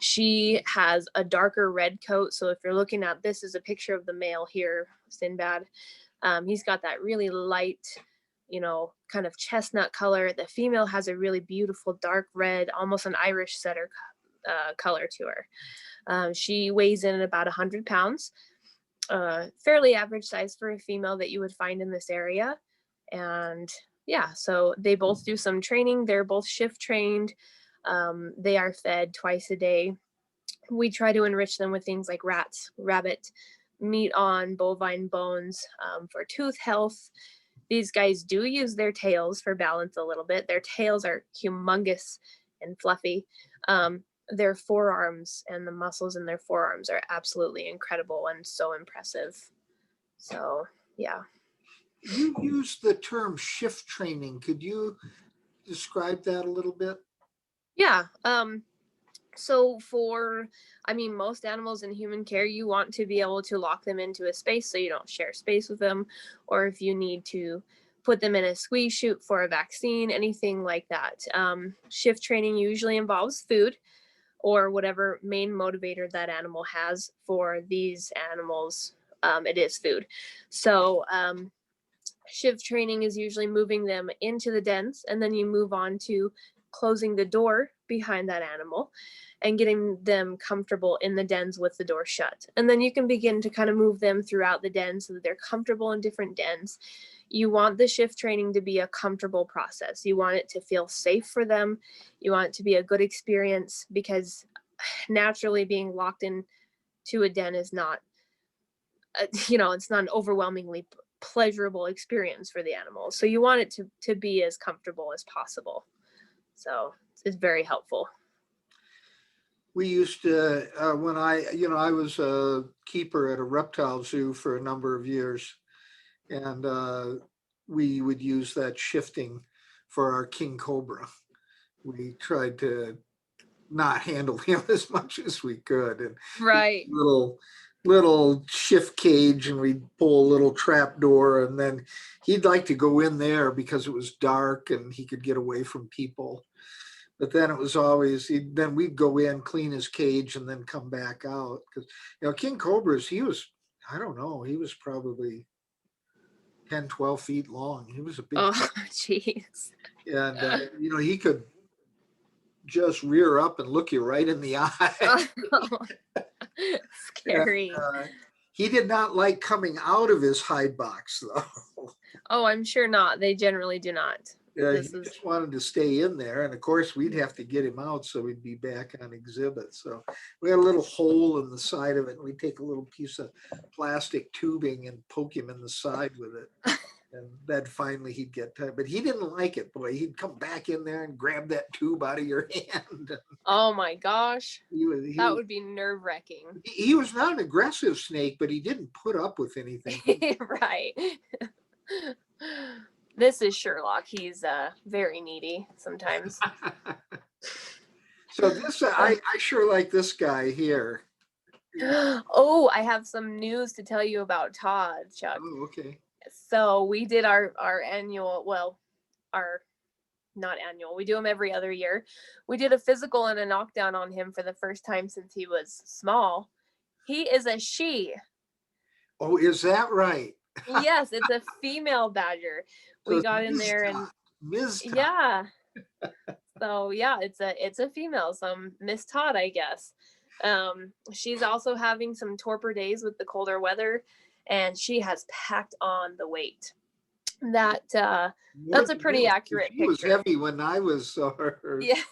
S2: She has a darker red coat. So if you're looking at, this is a picture of the male here, Sinbad. He's got that really light, kind of chestnut color. The female has a really beautiful dark red, almost an Irish setter color to her. She weighs in at about 100 pounds. Fairly average size for a female that you would find in this area. And yeah, so they both do some training. They're both shift trained. They are fed twice a day. We try to enrich them with things like rabbit meat on bovine bones for tooth health. These guys do use their tails for balance a little bit. Their tails are humongous and fluffy. Their forearms and the muscles in their forearms are absolutely incredible and so impressive. So yeah.
S1: You used the term shift training. Could you describe that a little bit?
S2: Yeah. So most animals in human care, you want to be able to lock them into a space so you don't share space with them, or if you need to put them in a squeeze chute for a vaccine, anything like that. Shift training usually involves food or whatever main motivator that animal has. For these animals, it is food. So shift training is usually moving them into the dens, and then you move on to closing the door behind that animal and getting them comfortable in the dens with the door shut. And then you can begin to kind of move them throughout the den so that they're comfortable in different dens. You want the shift training to be a comfortable process. You want it to feel safe for them. You want it to be a good experience, because naturally being locked into a den is not, it's not an overwhelmingly pleasurable experience for the animal. So you want it to be as comfortable as possible. So it's very helpful.
S1: We used to, when I was a keeper at a reptile zoo for a number of years, and we would use that shifting for our king cobra. We tried to not handle him as much as we could, and
S2: Right.
S1: little shift cage, and we'd pull a little trap door, and then he'd like to go in there because it was dark and he could get away from people. But then it was always, then we'd go in, clean his cage, and then come back out. Because, king cobras, he was probably 10, 12 feet long. He was a big,
S2: Oh, jeez.
S1: and, he could just rear up and look you right in the eye.
S2: Scary.
S1: And, he did not like coming out of his hide box, though.
S2: Oh, I'm sure not. They generally do not. This
S1: He
S2: is
S1: just wanted to stay in there, and of course, we'd have to get him out so we'd be back on exhibit. So we had a little hole in the side of it, and we'd take a little piece of plastic tubing and poke him in the side with it. And then finally he'd get tired, but he didn't like it, boy. He'd come back in there and grab that tube out of your hand.
S2: oh my gosh,
S1: He
S2: that
S1: was,
S2: would be nerve-wracking.
S1: he was not an aggressive snake, but he didn't put up with anything.
S2: Right. This is Sherlock. He's very needy sometimes.
S1: So this, I sure like this guy here.
S2: Oh, I have some news to tell you about Todd, Chuck.
S1: Oh, okay.
S2: So we did our annual, well, our not annual, we do them every other year. We did a physical and a knockdown on him for the first time since he was small. He is a she.
S1: Oh, is that right?
S2: Yes, it's a female badger.
S1: So
S2: We
S1: it's
S2: got in
S1: Ms.
S2: there and
S1: Todd. Ms. Todd.
S2: yeah. So yeah, it's a female, some Miss Todd, I guess. She's also having some torpor days with the colder weather, and she has packed on the weight. That's a pretty accurate
S1: She was
S2: picture.
S1: heavy when I was her.
S2: Yeah.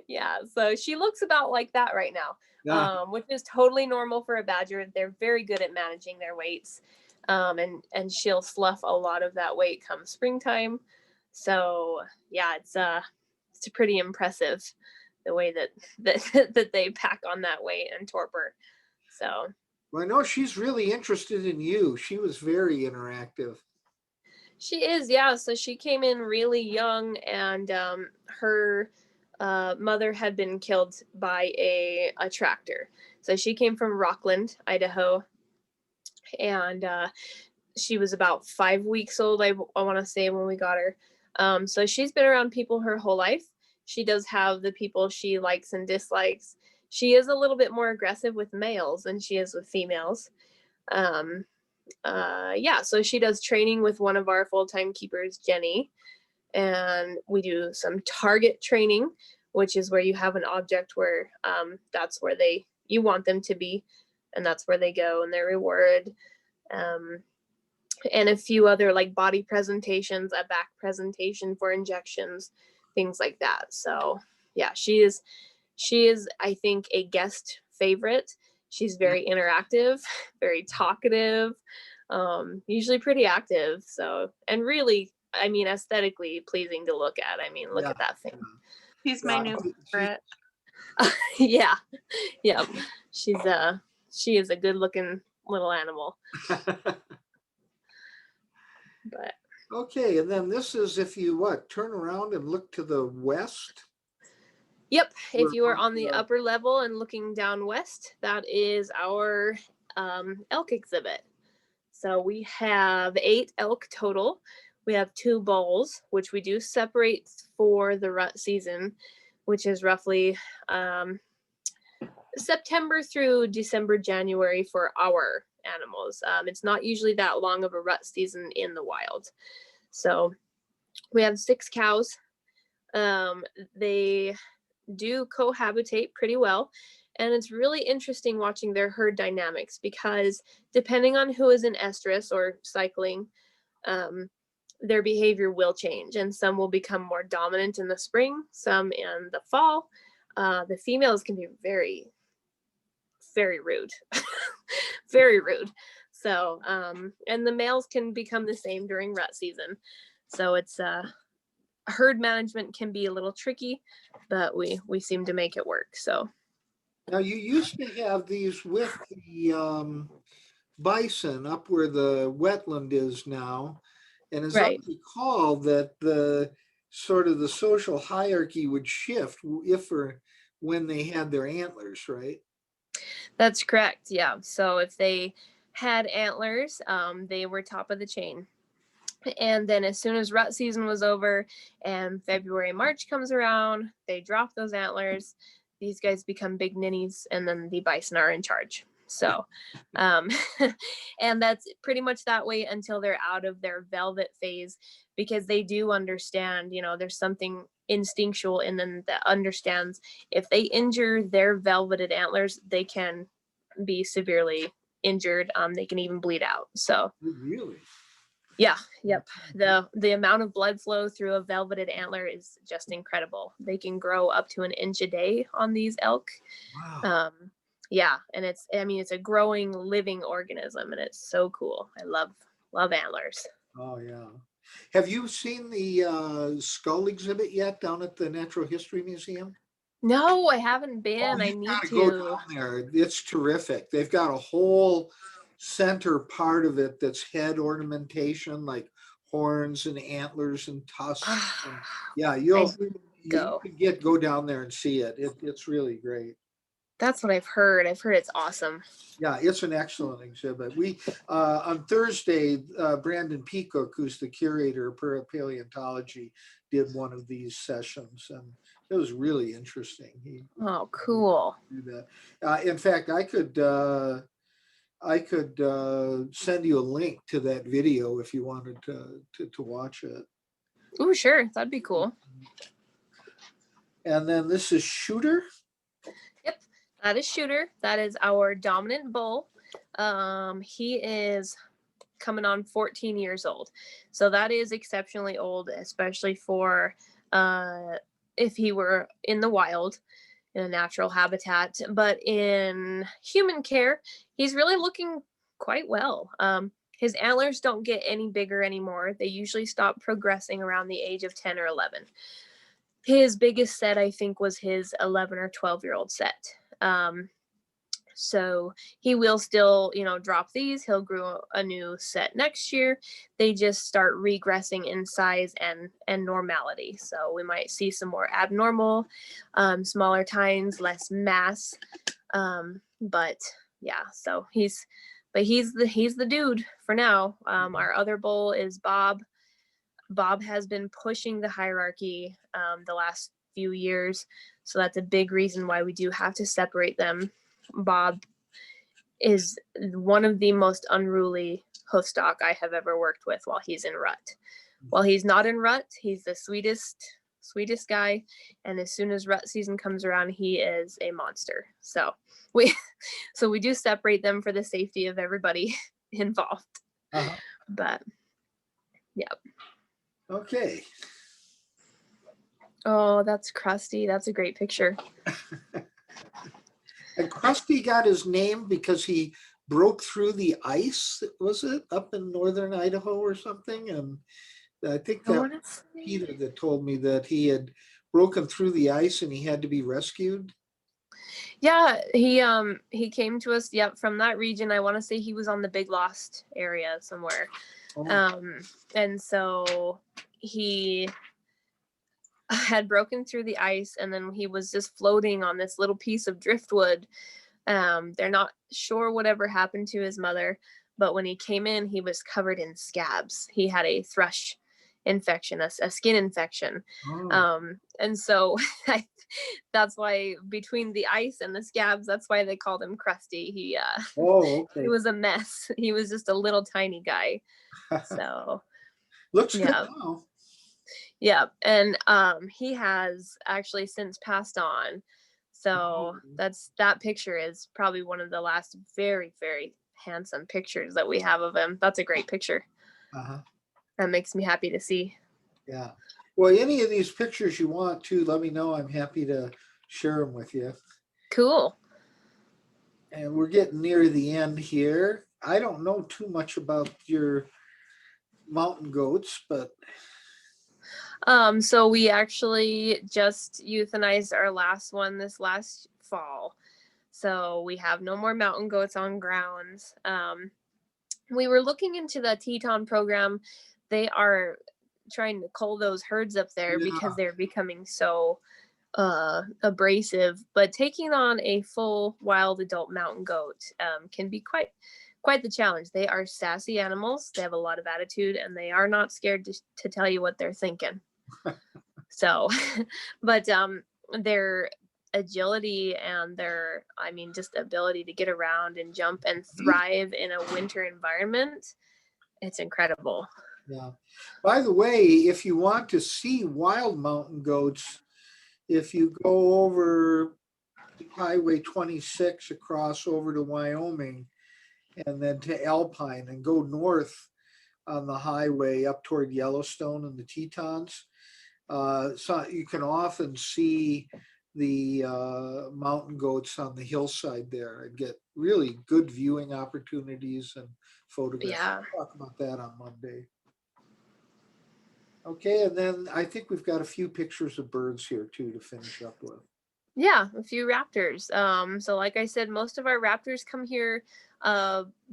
S2: Yeah, so she looks about like that right now,
S1: Yeah.
S2: which is totally normal for a badger. They're very good at managing their weights, and she'll slough a lot of that weight come springtime. So yeah, it's pretty impressive the way that they pack on that weight and torpor. So
S1: Well, I know she's really interested in you. She was very interactive.
S2: she is, yeah. So she came in really young, and her mother had been killed by a tractor. So she came from Rockland, Idaho, and she was about 5 weeks old, I want to say, when we got her. So she's been around people her whole life. She does have the people she likes and dislikes. She is a little bit more aggressive with males than she is with females. Yeah, so she does training with one of our full-time keepers, Jenny, and we do some target training, which is where you have an object where that's where you want them to be, and that's where they go and they're rewarded. And a few other like body presentations, a back presentation for injections, things like that. So yeah, she is I think a guest favorite. She's very interactive, very talkative, usually pretty active. So, and really, I mean, aesthetically pleasing to look at. I mean, look at that thing.
S5: He's my new favorite.
S2: Yeah. Yeah. She is a good looking little animal. But
S1: Okay, and then this is if you turn around and look to the west.
S2: yep, if you are on the upper level and looking down west, that is our elk exhibit. So we have 8 elk total. We have 2 bulls, which we do separate for the rut season, which is roughly September through December, January for our animals. It's not usually that long of a rut season in the wild. So we have 6 cows. They do cohabitate pretty well. And it's really interesting watching their herd dynamics because depending on who is in estrus or cycling, their behavior will change, and some will become more dominant in the spring, some in the fall. The females can be very, very rude, very rude. So, and the males can become the same during rut season. So it's herd management can be a little tricky, but we seem to make it work. So.
S1: Now you used to have these with the bison up where the wetland is now. And as I recall that the sort of the social hierarchy would shift if or when they had their antlers, right?
S2: That's correct. Yeah. So if they had antlers, they were top of the chain. And then as soon as rut season was over and February, March comes around, they drop those antlers. These guys become big ninnies, and then the bison are in charge. So, and that's pretty much that way until they're out of their velvet phase, because they do understand, there's something instinctual in them that understands if they injure their velveted antlers, they can be severely injured. They can even bleed out. So,
S1: Really?
S2: Yeah, yep. The amount of blood flow through a velveted antler is just incredible. They can grow up to an inch a day on these elk.
S1: Wow.
S2: Yeah, and it's a growing living organism, and it's so cool. I love antlers.
S1: Oh, yeah. Have you seen the skull exhibit yet down at the Natural History Museum?
S2: No, I haven't
S1: Oh,
S2: been. I
S1: you
S2: need
S1: gotta go
S2: to.
S1: down there. It's terrific. They've got a whole center part of it that's head ornamentation, like horns and antlers and tusks. And yeah,
S2: I
S1: you
S2: go.
S1: could go down there and see it. It's really great.
S2: That's what I've heard. I've heard it's awesome.
S1: Yeah, it's an excellent exhibit. We on Thursday, Brandon Peacock, who's the curator of paleontology, did one of these sessions, and it was really interesting. He
S2: Oh, cool.
S1: do that. In fact, I could send you a link to that video if you wanted to watch it.
S2: Ooh, sure. That'd be cool.
S1: And then this is Shooter.
S2: Yep. That is Shooter. That is our dominant bull. He is coming on 14 years old. So that is exceptionally old, especially for if he were in the wild in a natural habitat. But in human care, he's really looking quite well. His antlers don't get any bigger anymore. They usually stop progressing around the age of 10 or 11. His biggest set, I think, was his 11 or 12-year-old set. So he will still, drop these. He'll grow a new set next year. They just start regressing in size and normality. So we might see some more abnormal, smaller tines, less mass. But yeah, so he's the dude for now. Our other bull is Bob. Bob has been pushing the hierarchy the last few years. So that's a big reason why we do have to separate them. Bob is one of the most unruly hoofstock I have ever worked with while he's in rut. While he's not in rut, he's the sweetest guy. And as soon as rut season comes around, he is a monster. So we do separate them for the safety of everybody involved.
S1: Uh-huh.
S2: But yeah.
S1: Okay.
S2: Oh, that's Krusty. That's a great picture.
S1: And Krusty got his name because he broke through the ice, was it, up in northern Idaho or something? And I think that was Peter that told me that he had broken through the ice and he had to be rescued.
S2: Yeah, he came to us, from that region. I want to say he was on the Big Lost area somewhere.
S1: Oh.
S2: And so he had broken through the ice, and then he was just floating on this little piece of driftwood. They're not sure whatever happened to his mother, but when he came in, he was covered in scabs. He had a thrush infection, a skin infection.
S1: Oh.
S2: And so that's why between the ice and the scabs, that's why they called him Krusty. He
S1: Okay.
S2: he was a mess. He was just a little tiny guy. So
S1: Looks good
S2: yeah.
S1: now.
S2: Yeah, and he has actually since passed on. So that picture is probably one of the last very, very handsome pictures that we have of him. That's a great picture.
S1: Uh-huh.
S2: That makes me happy to see.
S1: Yeah. Well, any of these pictures you want to, let me know. I'm happy to share them with you.
S2: Cool.
S1: And we're getting near the end here. I don't know too much about your mountain goats, but
S2: So we actually just euthanized our last one this last fall. So we have no more mountain goats on grounds. We were looking into the Teton program. They are trying to cull those herds up there because they're becoming so abrasive. But taking on a full wild adult mountain goat can be quite the challenge. They are sassy animals. They have a lot of attitude, and they are not scared to tell you what they're thinking. So, but their agility and their, just ability to get around and jump and thrive in a winter environment, it's incredible.
S1: yeah. By the way, if you want to see wild mountain goats, if you go over Highway 26 across over to Wyoming and then to Alpine and go north on the highway up toward Yellowstone and the Tetons. So you can often see the mountain goats on the hillside there and get really good viewing opportunities and photographs.
S2: Yeah.
S1: We'll talk about that on Monday. Okay, and then I think we've got a few pictures of birds here too to finish up with.
S2: Yeah, a few raptors. So like I said, most of our raptors come here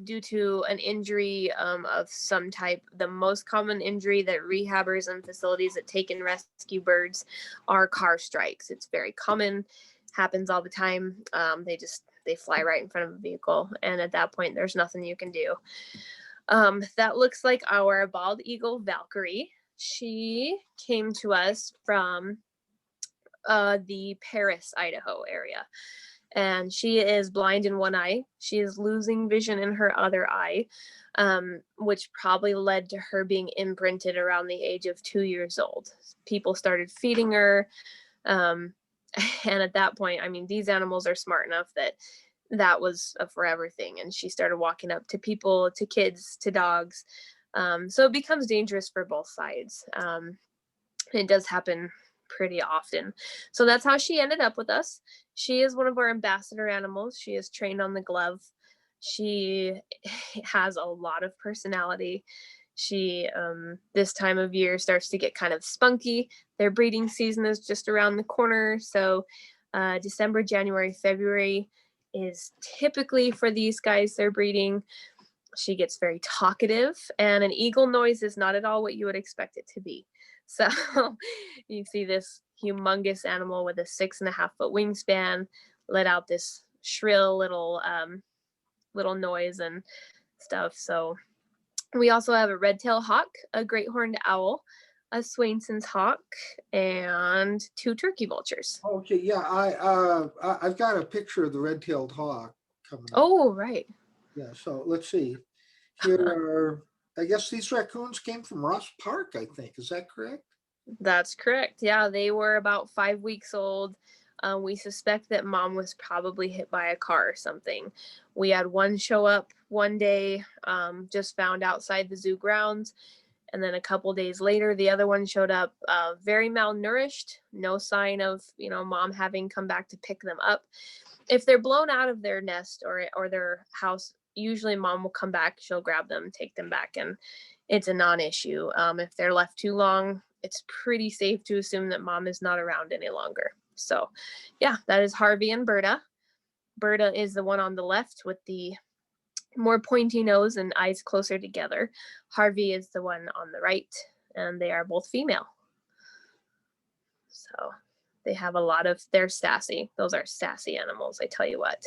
S2: due to an injury of some type. The most common injury that rehabbers and facilities that take and rescue birds are car strikes. It's very common, happens all the time. They fly right in front of a vehicle, and at that point, there's nothing you can do. That looks like our bald eagle Valkyrie. She came to us from the Paris, Idaho area. And she is blind in one eye. She is losing vision in her other eye, which probably led to her being imprinted around the age of 2 years old. People started feeding her. And at that point, I mean, these animals are smart enough that that was a forever thing. And she started walking up to people, to kids, to dogs. So it becomes dangerous for both sides. It does happen pretty often. So that's how she ended up with us. She is one of our ambassador animals. She is trained on the glove. She has a lot of personality. She, this time of year, starts to get kind of spunky. Their breeding season is just around the corner. So December, January, February is typically for these guys, they're breeding. She gets very talkative, and an eagle noise is not at all what you would expect it to be. So you see this humongous animal with a 6.5-foot wingspan let out this shrill little noise and stuff. So we also have a red-tailed hawk, a great horned owl, a Swainson's hawk, and 2 turkey vultures.
S1: Okay, yeah, I've got a picture of the red-tailed hawk coming up.
S2: Oh, right.
S1: Yeah, so let's see. Here are, I guess these raccoons came from Ross Park, I think. Is that correct?
S2: That's correct. Yeah, they were about 5 weeks old. We suspect that mom was probably hit by a car or something. We had one show up one day, just found outside the zoo grounds. And then a couple days later, the other one showed up very malnourished, no sign of, mom having come back to pick them up. If they're blown out of their nest or their house, usually mom will come back, she'll grab them, take them back, and it's a non-issue. If they're left too long, it's pretty safe to assume that mom is not around any longer. So yeah, that is Harvey and Berta. Berta is the one on the left with the more pointy nose and eyes closer together. Harvey is the one on the right, and they are both female. So they have they're sassy. Those are sassy animals, I tell you what.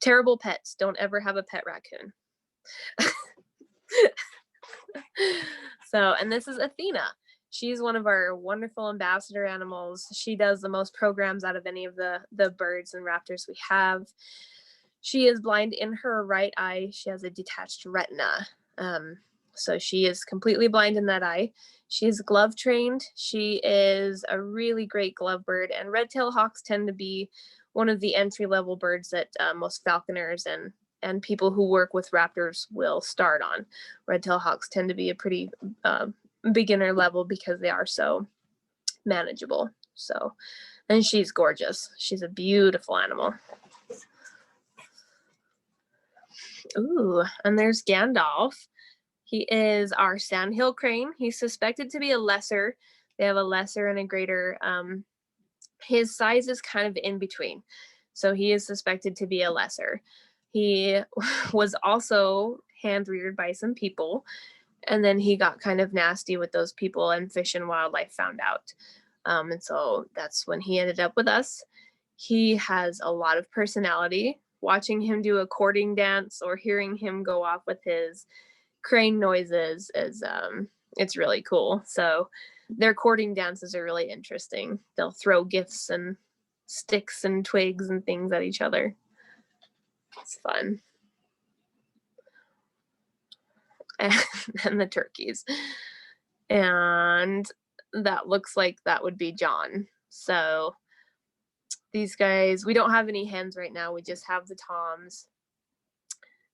S2: Terrible pets. Don't ever have a pet raccoon. So, and this is Athena. She's one of our wonderful ambassador animals. She does the most programs out of any of the birds and raptors we have. She is blind in her right eye. She has a detached retina. So she is completely blind in that eye. She is glove trained. She is a really great glove bird, and red-tailed hawks tend to be one of the entry-level birds that most falconers and people who work with raptors will start on. Red-tailed hawks tend to be a pretty beginner level because they are so manageable. So, and she's gorgeous. She's a beautiful animal. Ooh, and there's Gandalf. He is our sandhill crane. He's suspected to be a lesser. They have a lesser and a greater. His size is kind of in between. So he is suspected to be a lesser. He was also hand reared by some people, and then he got kind of nasty with those people, and Fish and Wildlife found out. And so that's when he ended up with us. He has a lot of personality. Watching him do a courting dance or hearing him go off with his crane noises is it's really cool. So their courting dances are really interesting. They'll throw gifts and sticks and twigs and things at each other. It's fun. And the turkeys. And that looks like that would be John. So these guys, we don't have any hens right now. We just have the toms.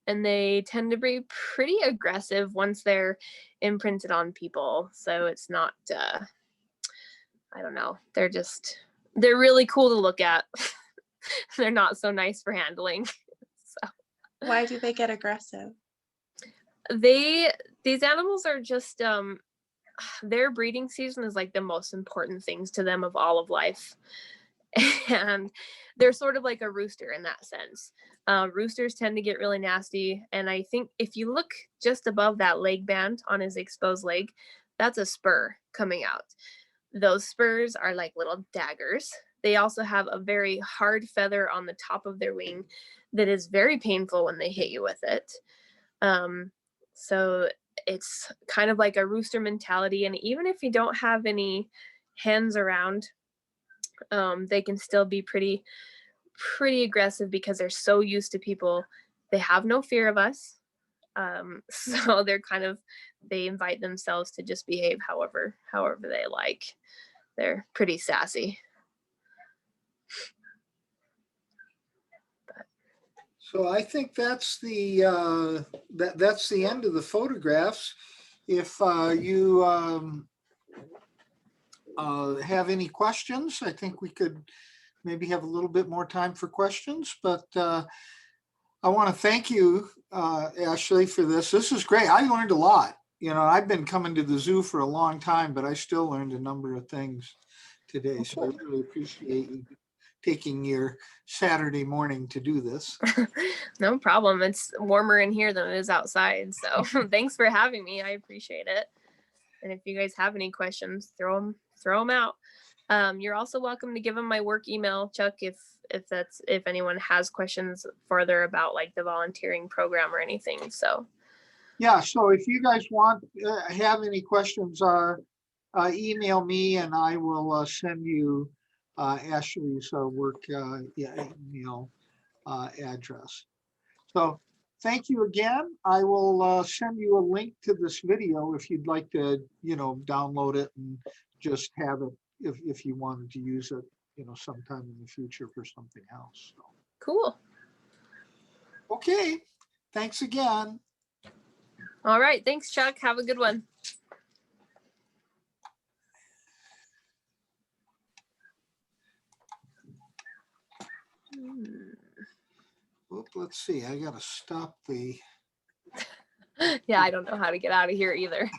S2: and they tend to be pretty aggressive once they're imprinted on people. So it's not, I don't know, they're really cool to look at. They're not so nice for handling. So
S5: Why do they get aggressive?
S2: these animals are just, their breeding season is like the most important things to them of all of life. And they're sort of like a rooster in that sense. Roosters tend to get really nasty. And I think if you look just above that leg band on his exposed leg, that's a spur coming out. Those spurs are like little daggers. They also have a very hard feather on the top of their wing that is very painful when they hit you with it. So it's kind of like a rooster mentality. And even if you don't have any hens around, they can still be pretty aggressive because they're so used to people. They have no fear of us. So they invite themselves to just behave however they like. They're pretty sassy.
S1: So I think that's the that's the end of the photographs. If you have any questions, I think we could maybe have a little bit more time for questions, but I want to thank you, Ashley, for this. This is great. I learned a lot. You know, I've been coming to the zoo for a long time, but I still learned a number of things today. So I really appreciate you taking your Saturday morning to do this.
S2: No problem. It's warmer in here than it is outside. So thanks for having me. I appreciate it. And if you guys have any questions, throw them out. You're also welcome to give them my work email, Chuck, if anyone has questions further about like the volunteering program or anything. So
S1: yeah, so if you guys have any questions, email me and I will send you Ashley's work email address. So thank you again. I will send you a link to this video if you'd like to, download it and just have it if you wanted to use it, sometime in the future for something else. So.
S2: Cool.
S1: Okay. Thanks again.
S2: All right. Thanks, Chuck. Have a good one.
S1: Oop, let's see. I got to stop the.
S2: Yeah, I don't know how to get out of here either.